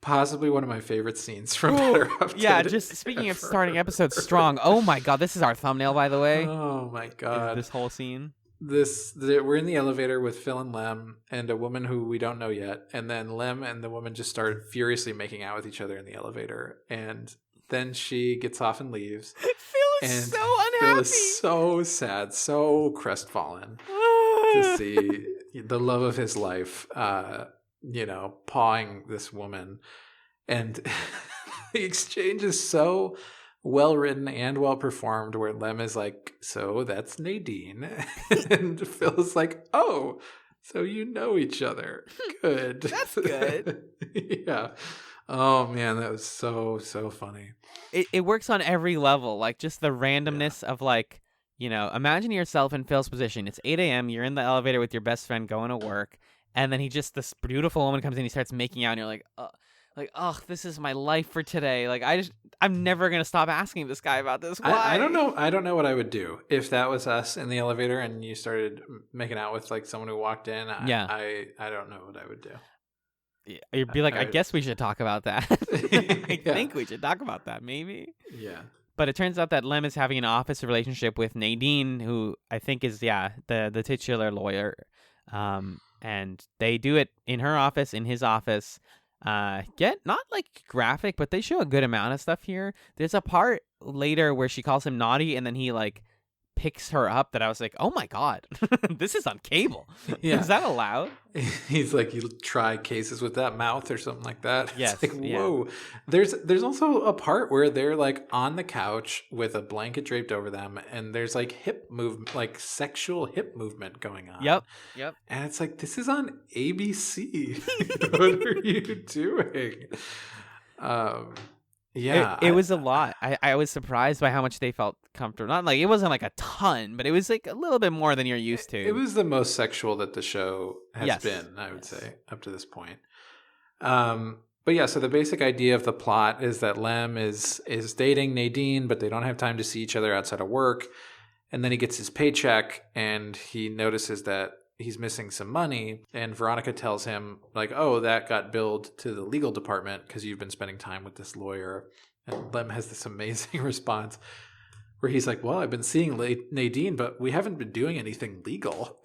possibly one of my favorite scenes from Better Off Dead. Yeah, just speaking of starting episodes strong. Oh my God, this is our thumbnail, by the way. Oh my God. This whole scene. We're in the elevator with Phil and Lem and a woman who we don't know yet, and then Lem and the woman just start furiously making out with each other in the elevator, and then she gets off and leaves. Phil is so unhappy. Phil is so sad, so crestfallen to see the love of his life, pawing this woman, and the exchange is so well written and well performed, where Lem is like, so that's Nadine. And Phil's like, oh, so you know each other. Good. That's good. Yeah. Oh man, that was so funny. It works on every level. Like just the randomness of like, imagine yourself in Phil's position. It's 8 a.m. You're in the elevator with your best friend going to work. And then this beautiful woman comes in, he starts making out, and you're like, oh, this is my life for today. Like, I'm never going to stop asking this guy about this. Why? I don't know. I don't know what I would do if that was us in the elevator and you started making out with like someone who walked in. I don't know what I would do. Yeah, you'd be like, I guess we should talk about that. I think we should talk about that, maybe. Yeah. But it turns out that Lem is having an office relationship with Nadine, who I think is, the titular lawyer. And they do it in her office, in his office. Not like graphic, but they show a good amount of stuff here. There's a part later where she calls him naughty, and then he like picks her up that I was like, oh my God, this is on cable. Yeah. Is that allowed? He's like, you try cases with that mouth or something like that. Yes. It's like, whoa. There's also a part where they're like on the couch with a blanket draped over them, and there's like sexual hip movement going on. Yep. And it's like, this is on ABC. What are you doing? Yeah, It was a lot. I was surprised by how much they felt comfortable. Not like it wasn't like a ton, but it was like a little bit more than you're used to. It was the most sexual that the show has Yes. been, I would Yes. say, up to this point. But yeah, so the basic idea of the plot is that Lem is dating Nadine, but they don't have time to see each other outside of work. And then he gets his paycheck and he notices that he's missing some money. And Veronica tells him, like, oh, that got billed to the legal department because you've been spending time with this lawyer. And Lem has this amazing response where he's like, well, I've been seeing Nadine, but we haven't been doing anything legal.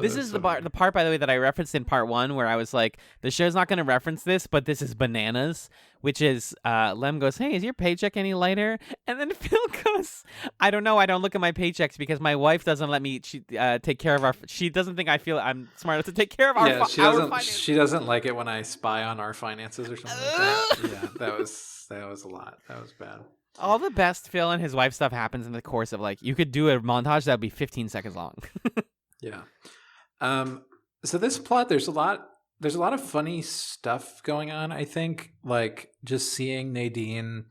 This is the part, by the way, that I referenced in part 1 where I was like, the show's not going to reference this, but this is bananas, which is Lem goes, hey, is your paycheck any lighter? And then Phil goes, I don't know. I don't look at my paychecks because my wife doesn't let me take care of our. She doesn't think I feel I'm smart enough to take care of our. Yeah, finances. She doesn't like it when I spy on our finances or something like that. Yeah, that was a lot. That was bad. All the best Phil and his wife stuff happens in the course of like you could do a montage that would be 15 seconds long. Yeah. So this plot, there's a lot of funny stuff going on, I think, like just seeing Nadine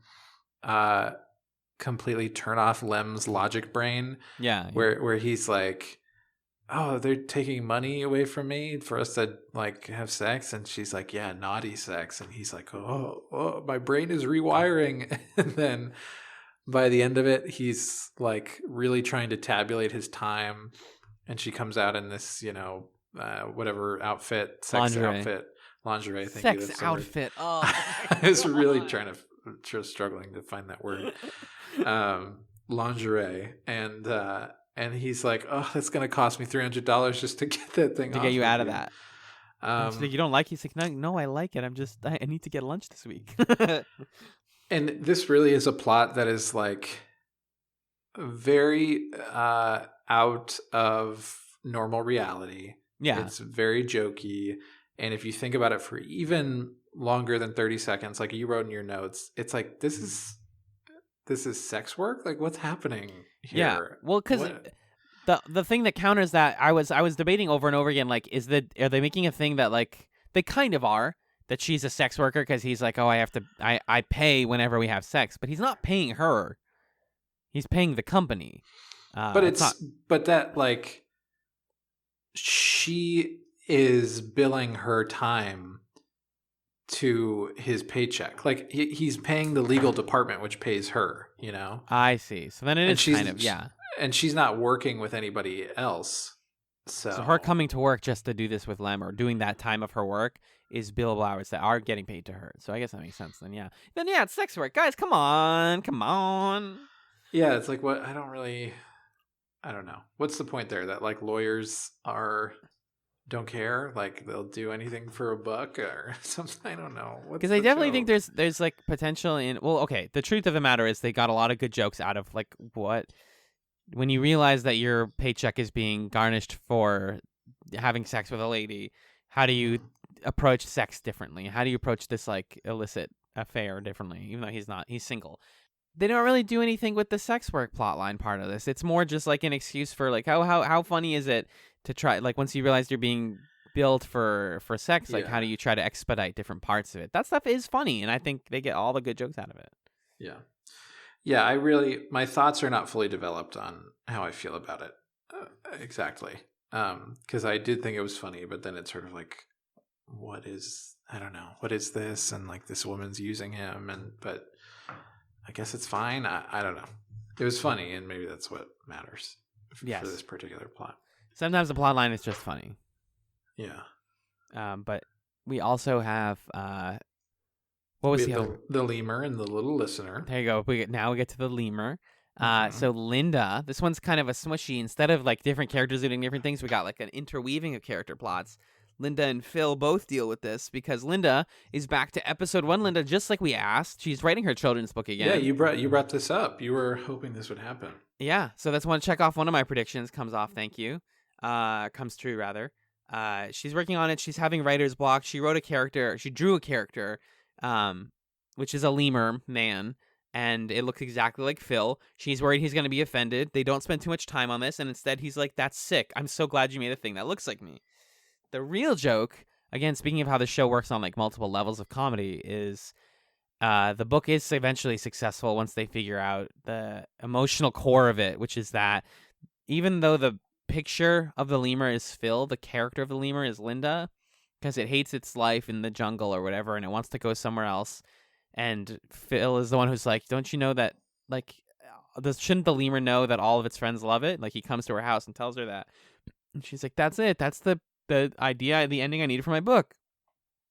completely turn off Lem's logic brain. Yeah. Where he's like, oh, they're taking money away from me for us to like have sex, and she's like, yeah, naughty sex, and he's like, oh, my brain is rewiring. And then by the end of it, he's like really trying to tabulate his time. And she comes out in this, whatever outfit, lingerie. Thank you. Sex outfit. Oh, I was really struggling to find that word. Lingerie, and he's like, oh, that's gonna cost me $300 just to get that thing to off get you of out of that. She's like, you don't like it? He's like, no, I like it. I need to get lunch this week. And this really is a plot that is like very out of normal reality. Yeah. It's very jokey. And if you think about it for even longer than 30 seconds, like you wrote in your notes, it's like, this is sex work? Like, what's happening here? Yeah. Well, because the thing that counters that, I was debating over and over again, like, are they making a thing that, like, they kind of are, that she's a sex worker because he's like, oh, I pay whenever we have sex. But he's not paying her. He's paying the company. But that like she is billing her time to his paycheck. Like he's paying the legal department, which pays her, I see. So then it is kind of, yeah. And she's not working with anybody else. So her coming to work just to do this with Lem or doing that time of her work is billable hours that are getting paid to her. So I guess that makes sense then, yeah. It's sex work. Guys, come on. Yeah, it's like what I don't know. What's the point there? That like lawyers don't care, like they'll do anything for a buck or something. I don't know. Because I definitely think there's like potential in. Well, okay. The truth of the matter is they got a lot of good jokes out of like when you realize that your paycheck is being garnished for having sex with a lady. How do you approach sex differently? How do you approach this like illicit affair differently? Even though he's single. They don't really do anything with the sex work plotline part of this. It's more just like an excuse for like how funny is it to try, like once you realize you're being billed for sex, like how do you try to expedite different parts of it? That stuff is funny, and I think they get all the good jokes out of it. Yeah. My thoughts are not fully developed on how I feel about it exactly, because I did think it was funny, but then it's sort of like, what is this, and like this woman's using him, but I guess it's fine. I don't know. It was funny, and maybe that's what matters for this particular plot. Sometimes the plot line is just funny. Yeah. But we also have what was the lemur and the little listener. There you go. Now we get to the lemur. So Linda, this one's kind of a smushy. Instead of like different characters doing different things, we got like an interweaving of character plots. Linda and Phil both deal with this because Linda is back to episode 1. Linda, just like we asked, she's writing her children's book again. Yeah, you brought this up. You were hoping this would happen. Yeah, so that's one check off one of my predictions. Comes off, thank you. Comes true, rather. She's working on it. She's having writer's block. She drew a character, which is a lemur man, and it looks exactly like Phil. She's worried he's going to be offended. They don't spend too much time on this, and instead he's like, that's sick. I'm so glad you made a thing that looks like me. The real joke again, speaking of how the show works on like multiple levels of comedy, is the book is eventually successful once they figure out the emotional core of it, which is that even though the picture of the lemur is Phil, the character of the lemur is Linda, because it hates its life in the jungle or whatever, and it wants to go somewhere else. And Phil is the one who's like, don't you know that, like, shouldn't the lemur know that all of its friends love it? Like, he comes to her house and tells her that. And she's like, that's it. That's the idea, the ending I needed for my book.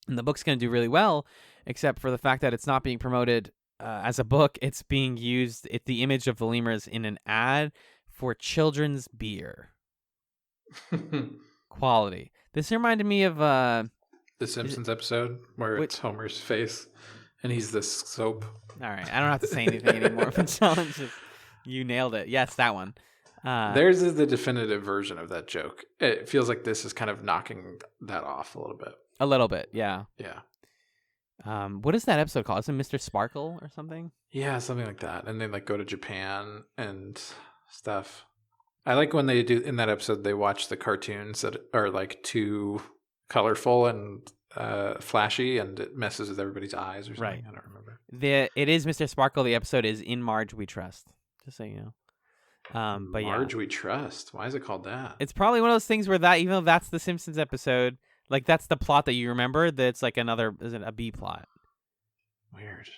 And the book's going to do really well, except for the fact that it's not being promoted as a book. It's being used, the image of the lemurs in an ad for children's beer. Quality. This reminded me of the Simpsons episode where it's Homer's face and he's the soap. All right, I don't have to say anything anymore. You nailed it. Yes, that one. Theirs is the definitive version of that joke. It feels like this is kind of knocking that off a little bit. A little bit, yeah. Yeah. What is that episode called? Is it Mr. Sparkle or something? Yeah, something like that. And they like go to Japan and stuff. I like when they do in that episode, they watch the cartoons that are like too colorful and flashy, and it messes with everybody's eyes or something. Right. I don't remember. It is Mr. Sparkle. The episode is In Marge We Trust. Just so you know. But Marge We Trust. Why is it called that? It's probably one of those things where that, even though that's the Simpsons episode, like that's the plot that you remember, that's like a B plot. Weird.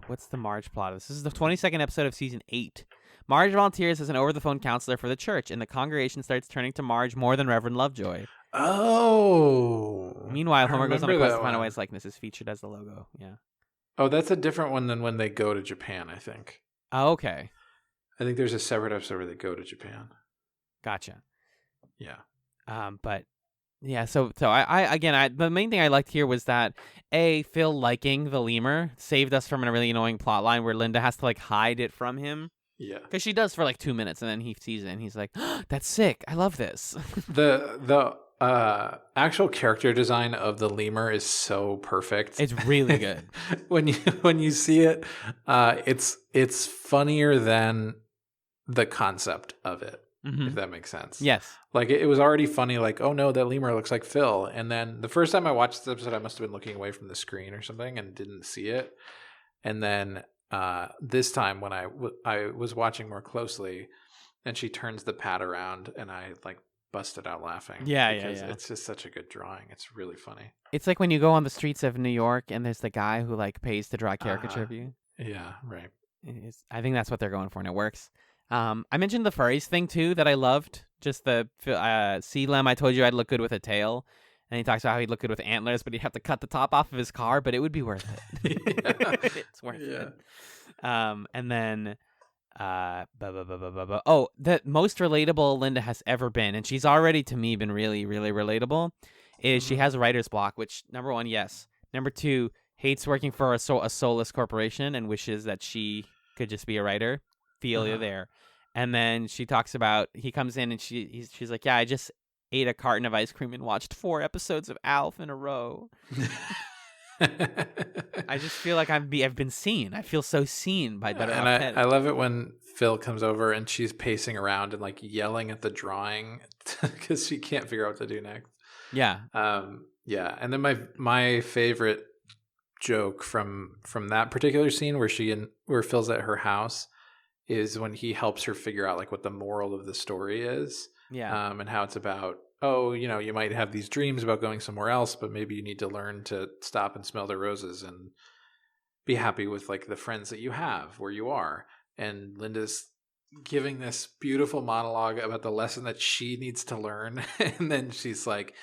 What's the Marge plot? This is the 22nd episode of season 8. Marge volunteers as an over-the-phone counselor for the church, and the congregation starts turning to Marge more than Reverend Lovejoy. Oh. Meanwhile, Homer goes on a quest to find a way his likeness is featured as the logo. Yeah. Oh, that's a different one than when they go to Japan, I think. Oh, okay. I think there's a separate episode where they go to Japan. Gotcha. Yeah. But yeah, so the main thing I liked here was that Phil liking the lemur saved us from a really annoying plot line where Linda has to like hide it from him. Yeah. Because she does for like 2 minutes, and then he sees it, and he's like, oh, "That's sick! I love this." The actual character design of the lemur is so perfect. It's really good. when you see it, it's funnier than the concept of it. Mm-hmm. If that makes sense. Yes. Like it was already funny. Like, oh no, that lemur looks like Phil. And then the first time I watched this episode, I must have been looking away from the screen or something and didn't see it. And then this time when I was watching more closely, and she turns the pad around, and I like busted out laughing. Yeah. It's just such a good drawing. It's really funny. It's like when you go on the streets of New York, and there's the guy who like pays to draw a caricature of you. Yeah, right. I think that's what they're going for, and it works. I mentioned the furries thing too that I loved. Just the sea lem. I told you I'd look good with a tail, and he talks about how he'd look good with antlers, but he'd have to cut the top off of his car, but it would be worth it. It's worth it. And then, the most relatable Linda has ever been, and she's already to me been really, really relatable. Is she has writer's block? Which number one, yes. Number two, hates working for a soulless corporation and wishes that she could just be a writer. Feel you there. And then she talks about he comes in and she's like, yeah, I just ate a carton of ice cream and watched 4 episodes of Alf in a row. I just feel like I've been seen. I feel so seen by Better Off Ted. I love it when Phil comes over and she's pacing around and like yelling at the drawing because she can't figure out what to do next. Yeah. Yeah. And then my favorite joke from that particular scene where Phil's at her house is when he helps her figure out like what the moral of the story is. Yeah. And how it's about, oh, you might have these dreams about going somewhere else, but maybe you need to learn to stop and smell the roses and be happy with like the friends that you have where you are. And Linda's giving this beautiful monologue about the lesson that she needs to learn. And then she's like,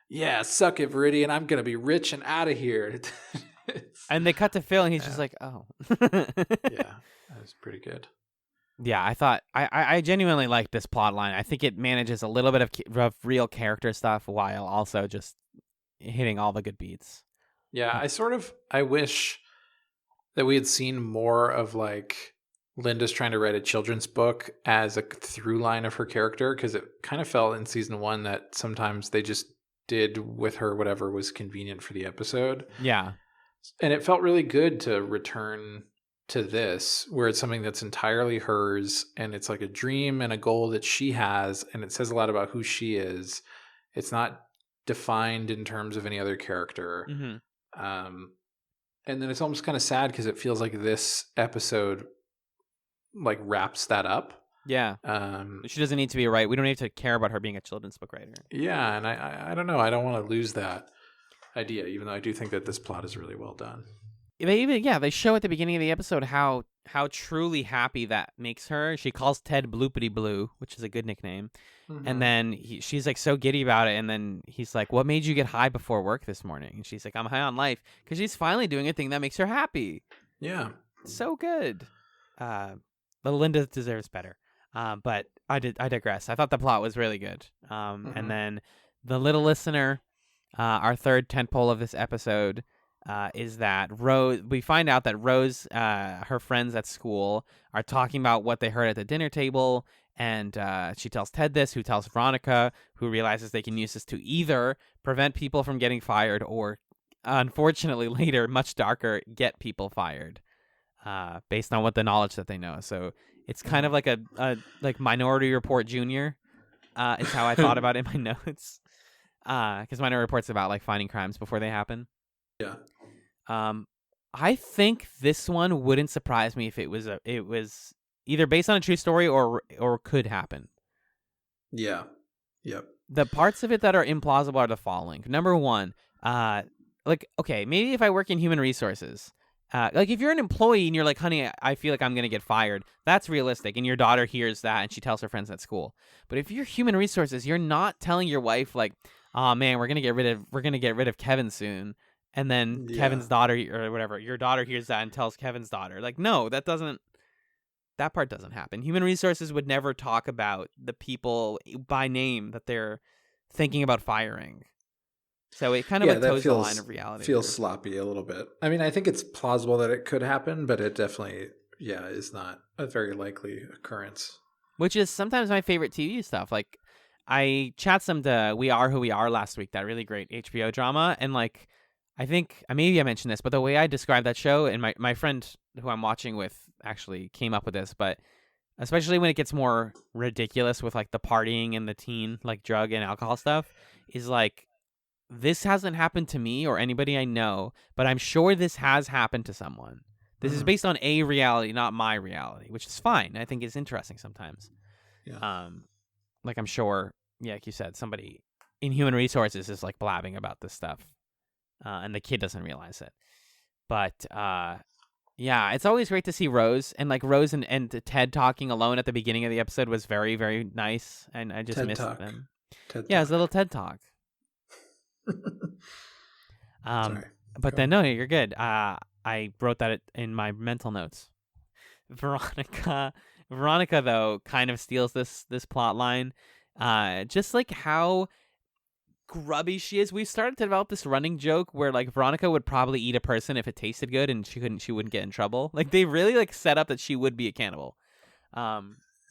yeah, suck it, Viridian. I'm going to be rich and out of here. And they cut to Phil and he's just like, oh. Yeah, that was pretty good. Yeah, I thought I genuinely liked this plot line. I think it manages a little bit of real character stuff while also just hitting all the good beats. Yeah, I wish that we had seen more of like Linda's trying to write a children's book as a through line of her character, because it kind of felt in season 1 that sometimes they just did with her whatever was convenient for the episode. Yeah. And it felt really good to return to this, where it's something that's entirely hers, and it's like a dream and a goal that she has, and it says a lot about who she is. It's not defined in terms of any other character. And then it's almost kind of sad because it feels like this episode like wraps that up. Yeah. She doesn't need to be right. We don't need to care about her being a children's book writer. Yeah, and I don't know. I don't want to lose that idea, even though I do think that this plot is really well done. They show at the beginning of the episode how truly happy that makes her. She calls Ted Bloopity Blue, which is a good nickname. And then she's like so giddy about it. And then he's like, "What made you get high before work this morning?" And she's like, "I'm high on life," because she's finally doing a thing that makes her happy. Yeah. So good. Linda deserves better. But I digress. I thought the plot was really good. And then the little listener, our third tentpole of this episode, is that Rose. We find out that Rose, her friends at school, are talking about what they heard at the dinner table, and she tells Ted this, who tells Veronica, who realizes they can use this to either prevent people from getting fired, or, unfortunately, later, much darker, get people fired, based on what the knowledge that they know. So it's kind of like a like Minority Report Junior, is how I thought about it in my notes, because Minority Report's about like finding crimes before they happen. Yeah. I think this one wouldn't surprise me if it was either based on a true story or could happen. Yeah. Yep. The parts of it that are implausible are the following. Number one, okay, maybe if I work in human resources, like if you're an employee and you're like, "Honey, I feel like I'm gonna get fired," that's realistic, and your daughter hears that and she tells her friends at school. But if you're human resources, you're not telling your wife like, "Oh man, we're gonna get rid of Kevin soon." And then Kevin's daughter or whatever, your daughter hears that and tells Kevin's daughter. Like, no, that part doesn't happen. Human resources would never talk about the people by name that they're thinking about firing. So it kind of like toes the line of reality. Feels sloppy a little bit. I mean, I think it's plausible that it could happen, but it definitely, is not a very likely occurrence. Which is sometimes my favorite TV stuff. Like, I chat some to We Are Who We Are last week, that really great HBO drama, and like, I think maybe I mentioned this, but the way I described that show, and my friend who I'm watching with actually came up with this, but especially when it gets more ridiculous with like the partying and the teen like drug and alcohol stuff, is like, this hasn't happened to me or anybody I know, but I'm sure this has happened to someone. This is based on a reality, not my reality, which is fine. I think it's interesting sometimes. Yeah. Like I'm sure, like you said, somebody in human resources is like blabbing about this stuff. And the kid doesn't realize it. But, it's always great to see Rose. And, like, Rose and Ted talking alone at the beginning of the episode was very, very nice. And I just TED missed Talk. them. TED yeah, Talk. it was a little TED Talk. Sorry. But then, no, you're good. I wrote that in my mental notes. Veronica, though, kind of steals this plot line. Just, like, how grubby she is. We started to develop this running joke where like Veronica would probably eat a person if it tasted good and she wouldn't get in trouble. Like they really like set up that she would be a cannibal.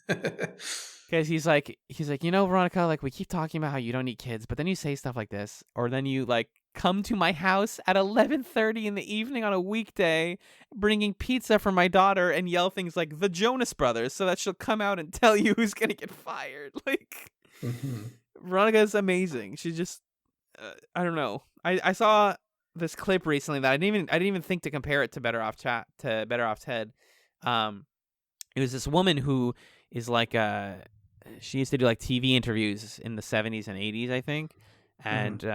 Because he's like, Veronica, like we keep talking about how you don't need kids, but then you say stuff like this, or then you like come to my house at 11:30 in the evening on a weekday bringing pizza for my daughter and yell things like the Jonas Brothers so that she'll come out and tell you who's gonna get fired. Like Veronica is amazing. She just, I don't know. I saw this clip recently that I didn't even think to compare it to Better Off Ted. It was this woman who is like she used to do like TV interviews in the 70s and 80s, I think, and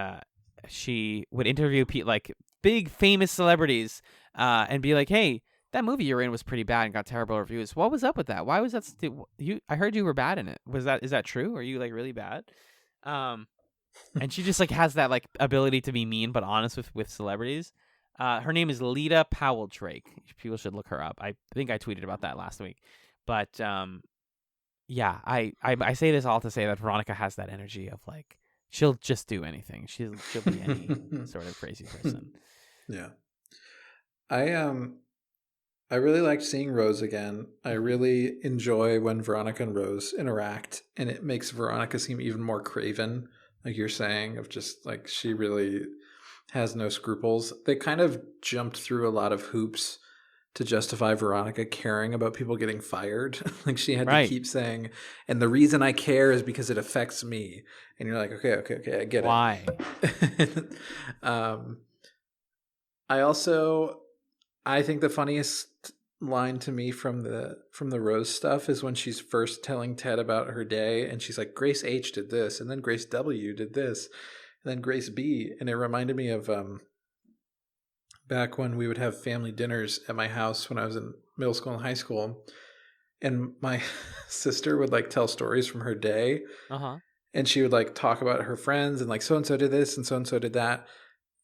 she would interview like big famous celebrities and be like, "Hey, that movie you're in was pretty bad and got terrible reviews. What was up with that? Why was that? I heard you were bad in it. Is that true? Are you like really bad?" And she just like has that like ability to be mean but honest with celebrities. Her name is Lita Powell Drake. People should look her up. I think I tweeted about that last week. But I say this all to say that Veronica has that energy of like she'll just do anything. She'll be any sort of crazy person. Yeah. I really liked seeing Rose again. I really enjoy when Veronica and Rose interact, and it makes Veronica seem even more craven, like you're saying, of just like she really has no scruples. They kind of jumped through a lot of hoops to justify Veronica caring about people getting fired. Like she had Right. to keep saying, and the reason I care is because it affects me. And you're like, okay, I get Why? it. I think the funniest line to me from the Rose stuff is when she's first telling Ted about her day, and she's like, Grace H did this, and then Grace W did this, and then Grace B. And it reminded me of back when we would have family dinners at my house when I was in middle school and high school, and my sister would like tell stories from her day, and she would like talk about her friends and like so and so did this and so did that,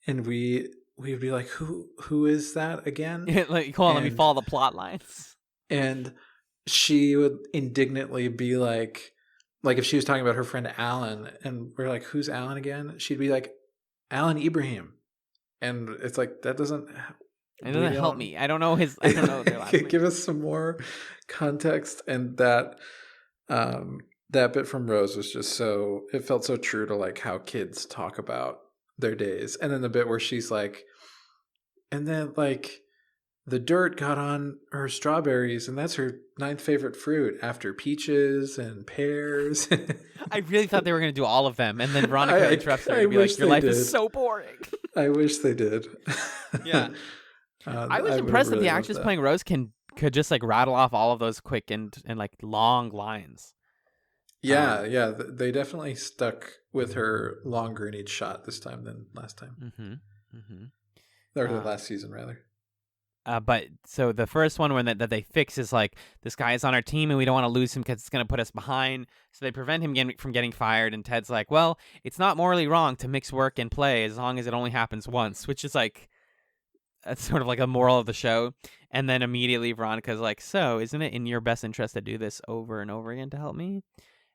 and we'd be like, who is that again? Like, come on, let me follow the plot lines. And she would indignantly be like if she was talking about her friend Alan, and we're like, who's Alan again? She'd be like, Alan Ibrahim. And it's like, that doesn't help me. I don't know their last name. Give us some more context. And that bit from Rose was just it felt so true to like how kids talk about their days. And then the bit where she's like, and then like the dirt got on her strawberries, and that's her 9th favorite fruit after peaches and pears. I really thought they were going to do all of them, and then Veronica interrupts her to be like, your life is so boring. I wish they did. Yeah. I was impressed that the actress playing Rose could just like rattle off all of those quick and like long lines. Yeah, they definitely stuck with her longer in each shot this time than last time. Or the last season, rather. But so the first one that they fix is like, this guy is on our team and we don't want to lose him because it's going to put us behind. So they prevent him from getting fired. And Ted's like, well, it's not morally wrong to mix work and play as long as it only happens once, which is like, that's sort of like a moral of the show. And then immediately Veronica's like, so isn't it in your best interest to do this over and over again to help me?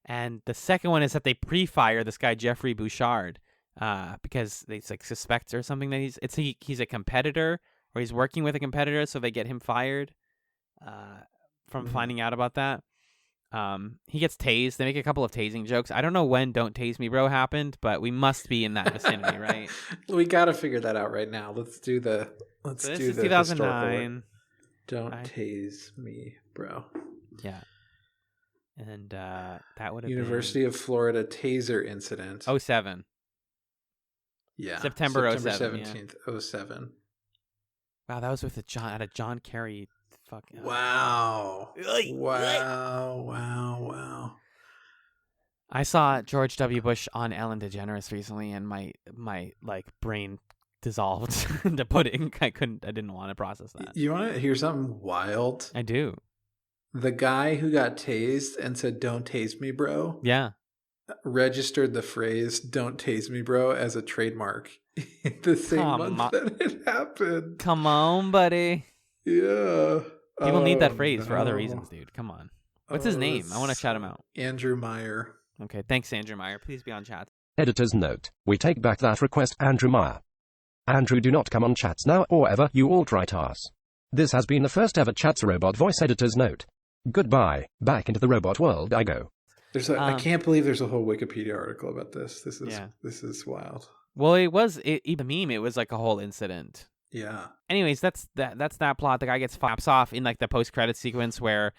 And the second one is that they pre-fire this guy, Jeffrey Bouchard, because they like suspect or something that he's a competitor, or he's working with a competitor, so they get him fired from finding out about that. He gets tased. They make a couple of tasing jokes. I don't know when "Don't Tase Me, Bro" happened, but we must be in that vicinity, right? We got to figure that out right now. Let's do the 2009. Don't tase me, bro. Yeah. And that would have University of Florida taser incident. 07. Yeah. September 07. 17th, 07. Wow, that was with a John Kerry. Wow. Wow. I saw George W. Bush on Ellen DeGeneres recently, and my like brain dissolved into pudding. I didn't want to process that. You want to hear something wild? I do. The guy who got tased and said, "Don't tase me, bro." Yeah. Registered the phrase "Don't tase me, bro" as a trademark the same month that it happened. Come on, buddy. Yeah. People need that phrase for other reasons, dude. Come on. What's his name? I want to shout him out. Andrew Meyer. Okay, thanks, Andrew Meyer. Please be on chat. Editor's note. We take back that request, Andrew Meyer. Andrew, do not come on chats now or ever, you alt-right ass. This has been the first ever Chats Robot voice editor's note. Goodbye. Back into the robot world I go. I can't believe there's a whole Wikipedia article about this. This is wild. Well, the meme. It was like a whole incident. Yeah. Anyways, that's that plot. The guy gets pops off in like the post-credit sequence where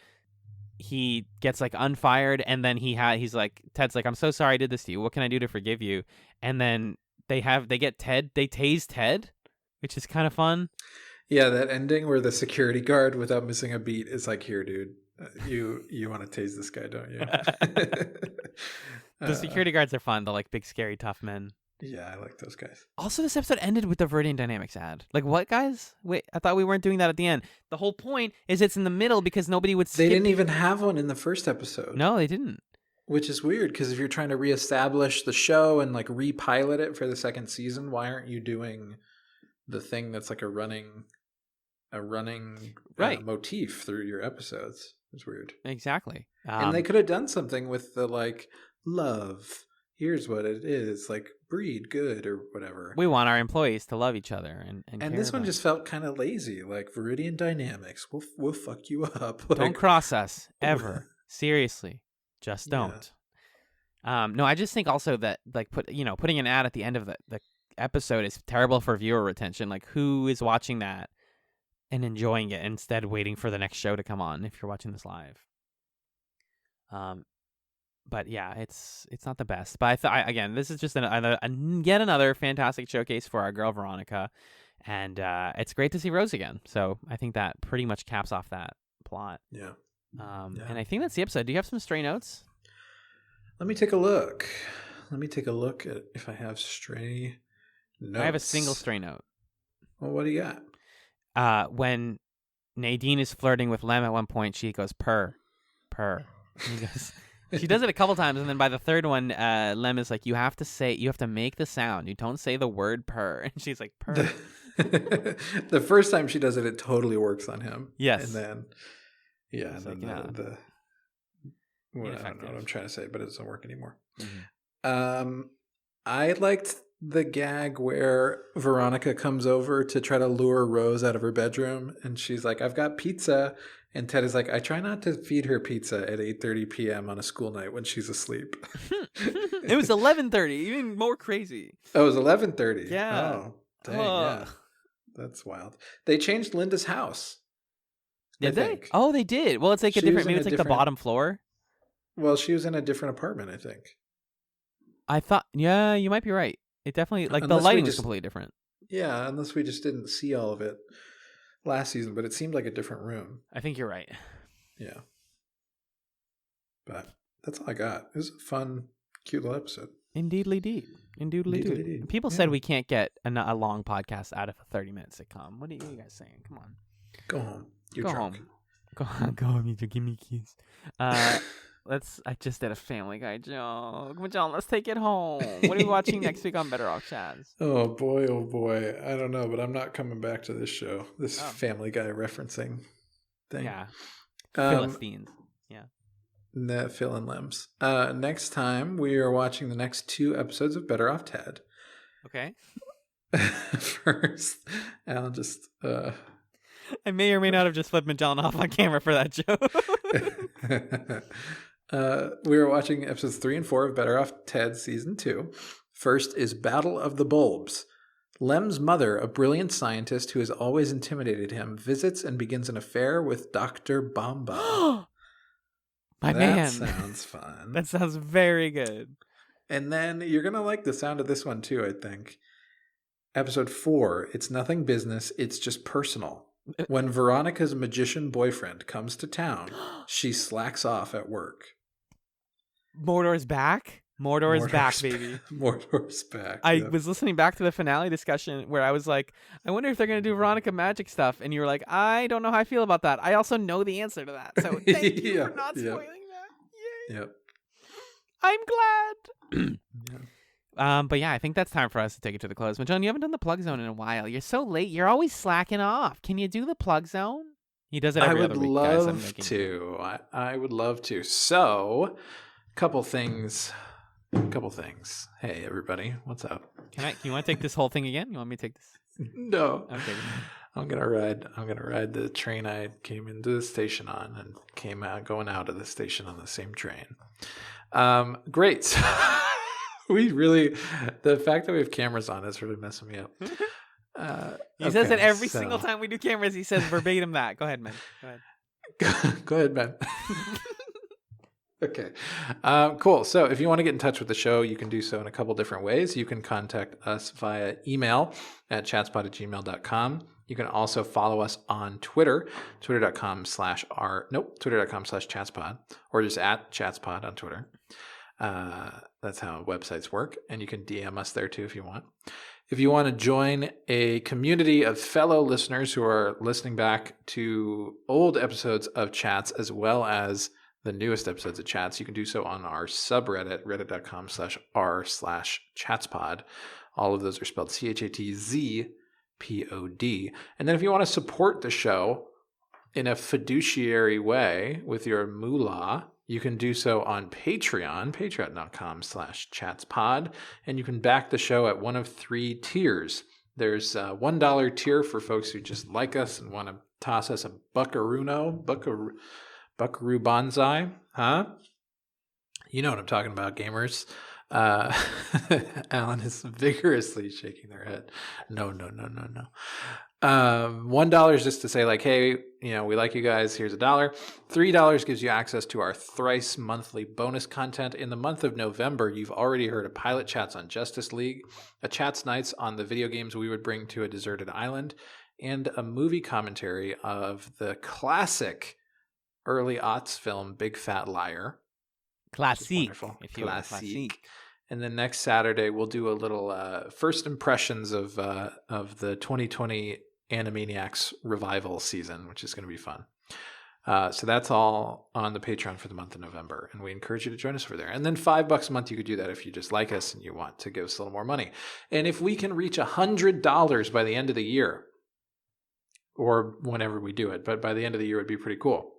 he gets like unfired, and then he's like, Ted's like, I'm so sorry I did this to you. What can I do to forgive you? And then they tase Ted, which is kind of fun. Yeah, that ending where the security guard, without missing a beat, is like, here, dude, you want to tase this guy, don't you? The security guards are fun. The like big, scary, tough men. Yeah, I like those guys. Also, this episode ended with the Viridian Dynamics ad. Like, what, guys? Wait, I thought we weren't doing that at the end. The whole point is it's in the middle because nobody would skip. They didn't even have one in the first episode. No, they didn't. Which is weird, because if you're trying to reestablish the show and like repilot it for the second season, why aren't you doing the thing that's like a running right motif through your episodes? It's weird. Exactly. And they could have done something with the like, love, here's what it is, like breed good or whatever. We want our employees to love each other and this one just felt kind of lazy, like Viridian Dynamics, we'll fuck you up. Like, don't cross us ever. Seriously, just don't. Yeah. No, I just think also that like putting an ad at the end of the episode is terrible for viewer retention. Like, who is watching that and enjoying it instead waiting for the next show to come on if you're watching this live. But yeah, it's not the best. But again, this is just yet another fantastic showcase for our girl Veronica, and it's great to see Rose again. So I think that pretty much caps off that plot. Yeah. And I think that's the episode. Do you have some stray notes? Let me take a look. Let me take a look at if I have stray notes. I have a single stray note. Well, what do you got? When Nadine is flirting with Lem at one point, she goes purr. And he goes. She does it a couple times, and then by the third one, Lem is like, you have to make the sound. You don't say the word purr. And she's like, purr. The first time she does it, it totally works on him. Yes. And then, yeah, It's and like, then I don't know ineffective. what I'm trying to say, but it doesn't work anymore. Mm-hmm. I liked the gag where Veronica comes over to try to lure Rose out of her bedroom, and she's like, I've got pizza. And Ted is like, I try not to feed her pizza at 8:30 p.m. on a school night when she's asleep. It was 11:30, even more crazy. Oh, it was 11:30. Yeah. Oh, dang, yeah. That's wild. They changed Linda's house. Did I they? think. Oh, they did. Well, it's like She a different. was in Maybe a it's like the different- bottom floor. Well, she was in a different apartment, I think. I thought. Yeah, you might be right. It definitely the Unless we lighting was just- completely different. Yeah, unless we just didn't see all of it last season, but it seemed like a different room. I think you're right. Yeah. But that's all I got. It was a fun, cute little episode. Indeedly deed. Indeedly-dee. People said we can't get a long podcast out of a 30-minute sitcom. What are you guys saying? Come on. Go home. You're Go drunk. home. Go home. You give me keys. I just did a Family Guy joke. John, let's take it home. What are we watching next week on Better Off Chaz? Oh boy. I don't know, but I'm not coming back to this show. This Family Guy referencing thing. Yeah. Philistines. Phil and Lems. Next time, we are watching the next 2 episodes of Better Off Ted. Okay. First, Alan just... I may or may not have just flipped Magellan off on camera for that joke. We are watching episodes 3 and 4 of Better Off Ted Season 2. First is Battle of the Bulbs. Lem's mother, a brilliant scientist who has always intimidated him, visits and begins an affair with Dr. Bomba. My man. That sounds fun. That sounds very good. And then you're going to like the sound of this one too, I think. Episode 4, It's Nothing Business, It's Just Personal. When Veronica's magician boyfriend comes to town, she slacks off at work. Mordor's back. Mordor is back, baby. Mordor's back. I yeah. was listening back to the finale discussion where I was like, I wonder if they're going to do Veronica magic stuff. And you were like, I don't know how I feel about that. I also know the answer to that. So thank you for not spoiling that. Yay. Yep. I'm glad. Yeah. But yeah, I think that's time for us to take it to the close. Magellan, you haven't done the plug zone in a while. You're so late. You're always slacking off. Can you do the plug zone? He does it every other week, guys. I'm making... I would love to. So, couple things. Hey, everybody. What's up? You want to take this whole thing again? You want me to take this? No. Okay. I'm gonna ride the train I came into the station on and came out going out of the station on the same train. Great. The fact that we have cameras on is really messing me up. He says it every single time we do cameras. He says verbatim that. Go ahead, man. Go ahead. Go ahead, man. Okay. Cool. So if you want to get in touch with the show, you can do so in a couple different ways. You can contact us via email at chatspod@gmail.com. You can also follow us on Twitter, twitter.com/chatspod, or just at chatspod on Twitter. That's how websites work. And you can DM us there too if you want. If you want to join a community of fellow listeners who are listening back to old episodes of Chats as well as the newest episodes of Chats, you can do so on our subreddit, reddit.com/r/chatspod. All of those are spelled CHATZPOD. And then if you want to support the show in a fiduciary way with your moolah, you can do so on Patreon, patreon.com/chatspod. And you can back the show at one of 3 tiers. There's a $1 tier for folks who just like us and want to toss us a buckaroo bonsai, huh? You know what I'm talking about, gamers. Alan is vigorously shaking their head. No. $1 is just to say like, hey, we like you guys. Here's $1. $3 gives you access to our thrice monthly bonus content. In the month of November, you've already heard a pilot chats on Justice League, a chats nights on the video games we would bring to a deserted island, and a movie commentary of the classic early aughts film Big Fat Liar. Classique. Wonderful. Classique. And then next Saturday, we'll do a little first impressions of the 2020 Animaniacs revival season, which is going to be fun. So that's all on the Patreon for the month of November, and we encourage you to join us over there. And then $5 a month, you could do that if you just like us and you want to give us a little more money. And if we can reach $100 by the end of the year, or whenever we do it, but by the end of the year, it'd be pretty cool.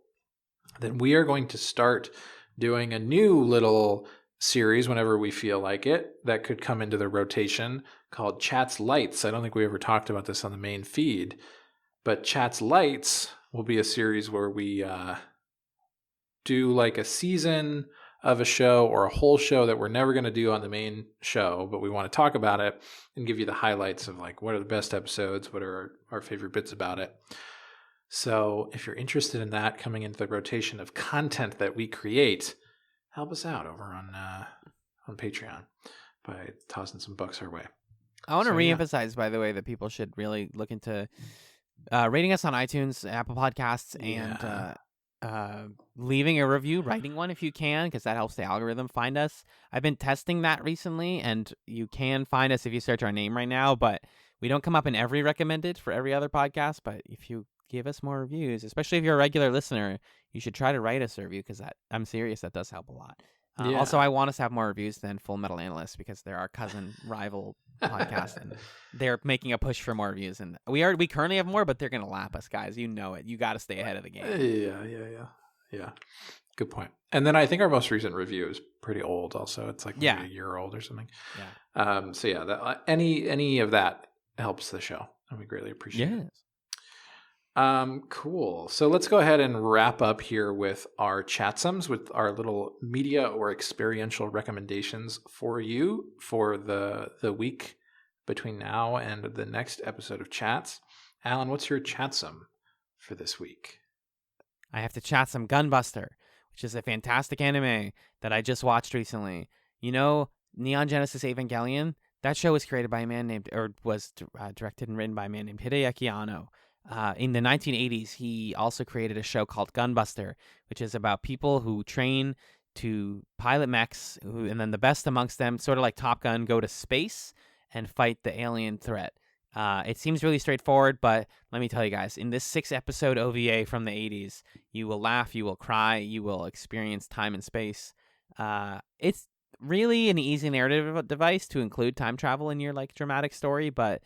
Then we are going to start doing a new little series whenever we feel like it that could come into the rotation called Chats Lights. I don't think we ever talked about this on the main feed, but Chats Lights will be a series where we do like a season of a show or a whole show that we're never going to do on the main show, but we want to talk about it and give you the highlights of like what are the best episodes, what are our favorite bits about it. So if you're interested in that coming into the rotation of content that we create, help us out over on Patreon by tossing some bucks our way. I want to reemphasize, by the way, that people should really look into rating us on iTunes, Apple Podcasts, and leaving a review, writing one if you can, because that helps the algorithm find us. I've been testing that recently, and you can find us if you search our name right now, but we don't come up in every recommended for every other podcast. But if you give us more reviews, especially if you're a regular listener, you should try to write us a review, because I'm serious, that does help a lot. Also, I want us to have more reviews than Full Metal Analyst, because they're our cousin rival podcast, and they're making a push for more reviews. And we currently have more, but they're going to lap us, guys. You know it. You got to stay ahead of the game. Yeah. Good point. And then I think our most recent review is pretty old. Also, it's like maybe a year old or something. Yeah. So yeah, any of that helps the show, and we greatly appreciate it. Cool. So let's go ahead and wrap up here with our chatsums, with our little media or experiential recommendations for you for the week between now and the next episode of Chats. Alan, what's your chatsum for this week? I have to chat some Gunbuster, which is a fantastic anime that I just watched recently. You know, Neon Genesis Evangelion? That show was created by a man named, or was directed and written by a man named Hideaki Anno. In the 1980s, he also created a show called Gunbuster, which is about people who train to pilot mechs, and then the best amongst them, sort of like Top Gun, go to space and fight the alien threat. It seems really straightforward, but let me tell you guys, in this 6-episode OVA from the 80s, you will laugh, you will cry, you will experience time and space. It's really an easy narrative device to include time travel in your like dramatic story, but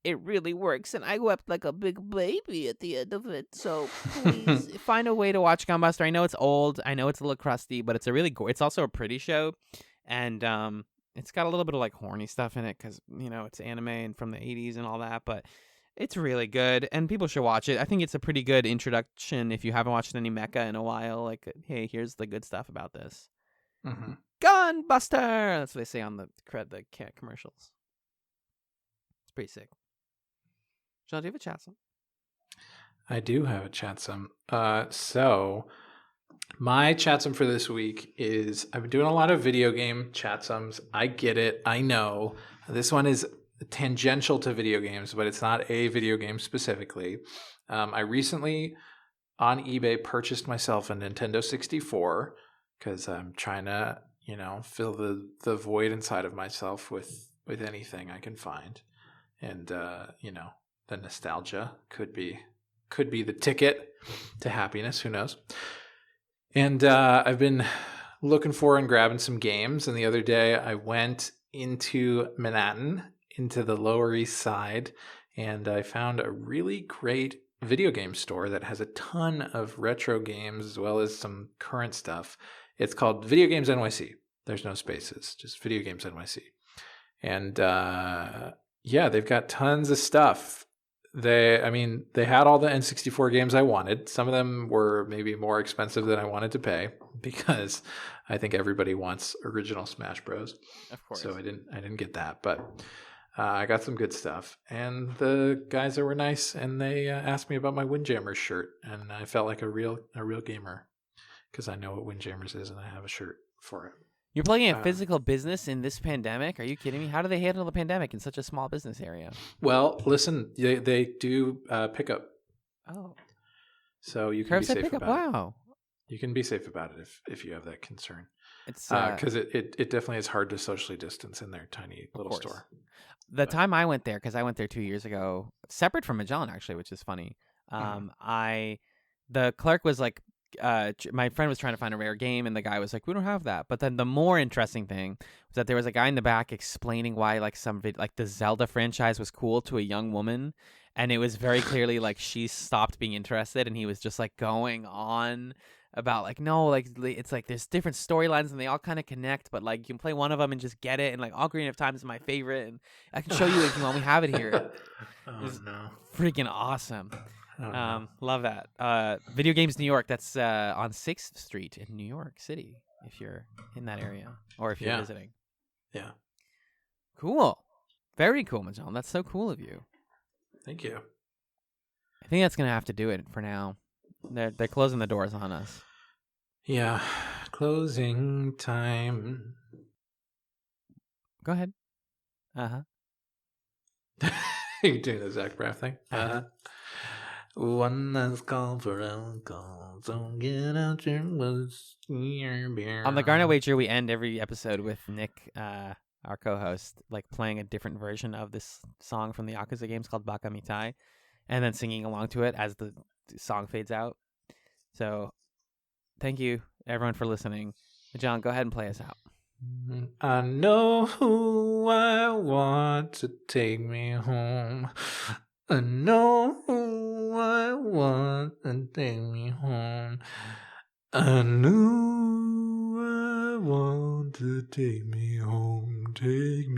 it really works, and I wept like a big baby at the end of it. So please find a way to watch Gunbuster. I know it's old, I know it's a little crusty, but it's a really it's also a pretty show, and it's got a little bit of like horny stuff in it because it's anime and from the 80s and all that, but it's really good, and people should watch it. I think it's a pretty good introduction if you haven't watched any mecha in a while. Like, hey, here's the good stuff about this. Mm-hmm. Gunbuster! That's what they say on the commercials. It's pretty sick. John, do you have a chatsum? I do have a chatsum. So my chatsum for this week is I've been doing a lot of video game chatsums. I get it. I know. This one is tangential to video games, but it's not a video game specifically. I recently on eBay purchased myself a Nintendo 64 because I'm trying to, fill the void inside of myself with anything I can find. And, the nostalgia could be the ticket to happiness. Who knows? And I've been looking for and grabbing some games. And the other day I went into Manhattan, into the Lower East Side, and I found a really great video game store that has a ton of retro games as well as some current stuff. It's called Video Games NYC. There's no spaces, just Video Games NYC. And they've got tons of stuff. They had all the N64 games I wanted. Some of them were maybe more expensive than I wanted to pay because I think everybody wants original Smash Bros. Of course. So I didn't get that, but I got some good stuff, and the guys there were nice, and they asked me about my Windjammers shirt, and I felt like a real gamer because I know what Windjammers is, and I have a shirt for it. You're playing a physical business in this pandemic? Are you kidding me? How do they handle the pandemic in such a small business area? Well, listen, they do pickup, Oh, so you can be curbside safe pickup. about it. Wow, You can be safe about it if you have that concern, it's because it definitely is hard to socially distance in their tiny little course. store. The time I went there, because I went there 2 years ago, separate from Magellan actually, which is funny. The clerk was like, my friend was trying to find a rare game, and the guy was like, "We don't have that." But then the more interesting thing was that there was a guy in the back explaining why like like the Zelda franchise was cool to a young woman, and it was very clearly like she stopped being interested, and he was just like going on about like, no, like it's like there's different storylines and they all kind of connect, but like you can play one of them and just get it, and like Ocarina of Time is my favorite, and I can show you if you want. We have it here. Oh no! Freaking awesome. Oh, no. Love that. Video Games New York, that's on 6th Street in New York City, if you're in that area or if you're visiting. Yeah. Cool. Very cool, Magellan. That's so cool of you. Thank you. I think that's going to have to do it for now. They're closing the doors on us. Yeah. Closing time. Go ahead. You're doing the Zach Braff thing? One last call for alcohol. Don't get out your beer. On the Garnet Wager, we end every episode with Nick, our co-host, like playing a different version of this song from the Yakuza games called Baka Mitai, and then singing along to it as the song fades out. So, thank you everyone for listening. John, go ahead and play us out. I know who I want to take me home. I know who I want to take me home. I knew I want to take me home. Take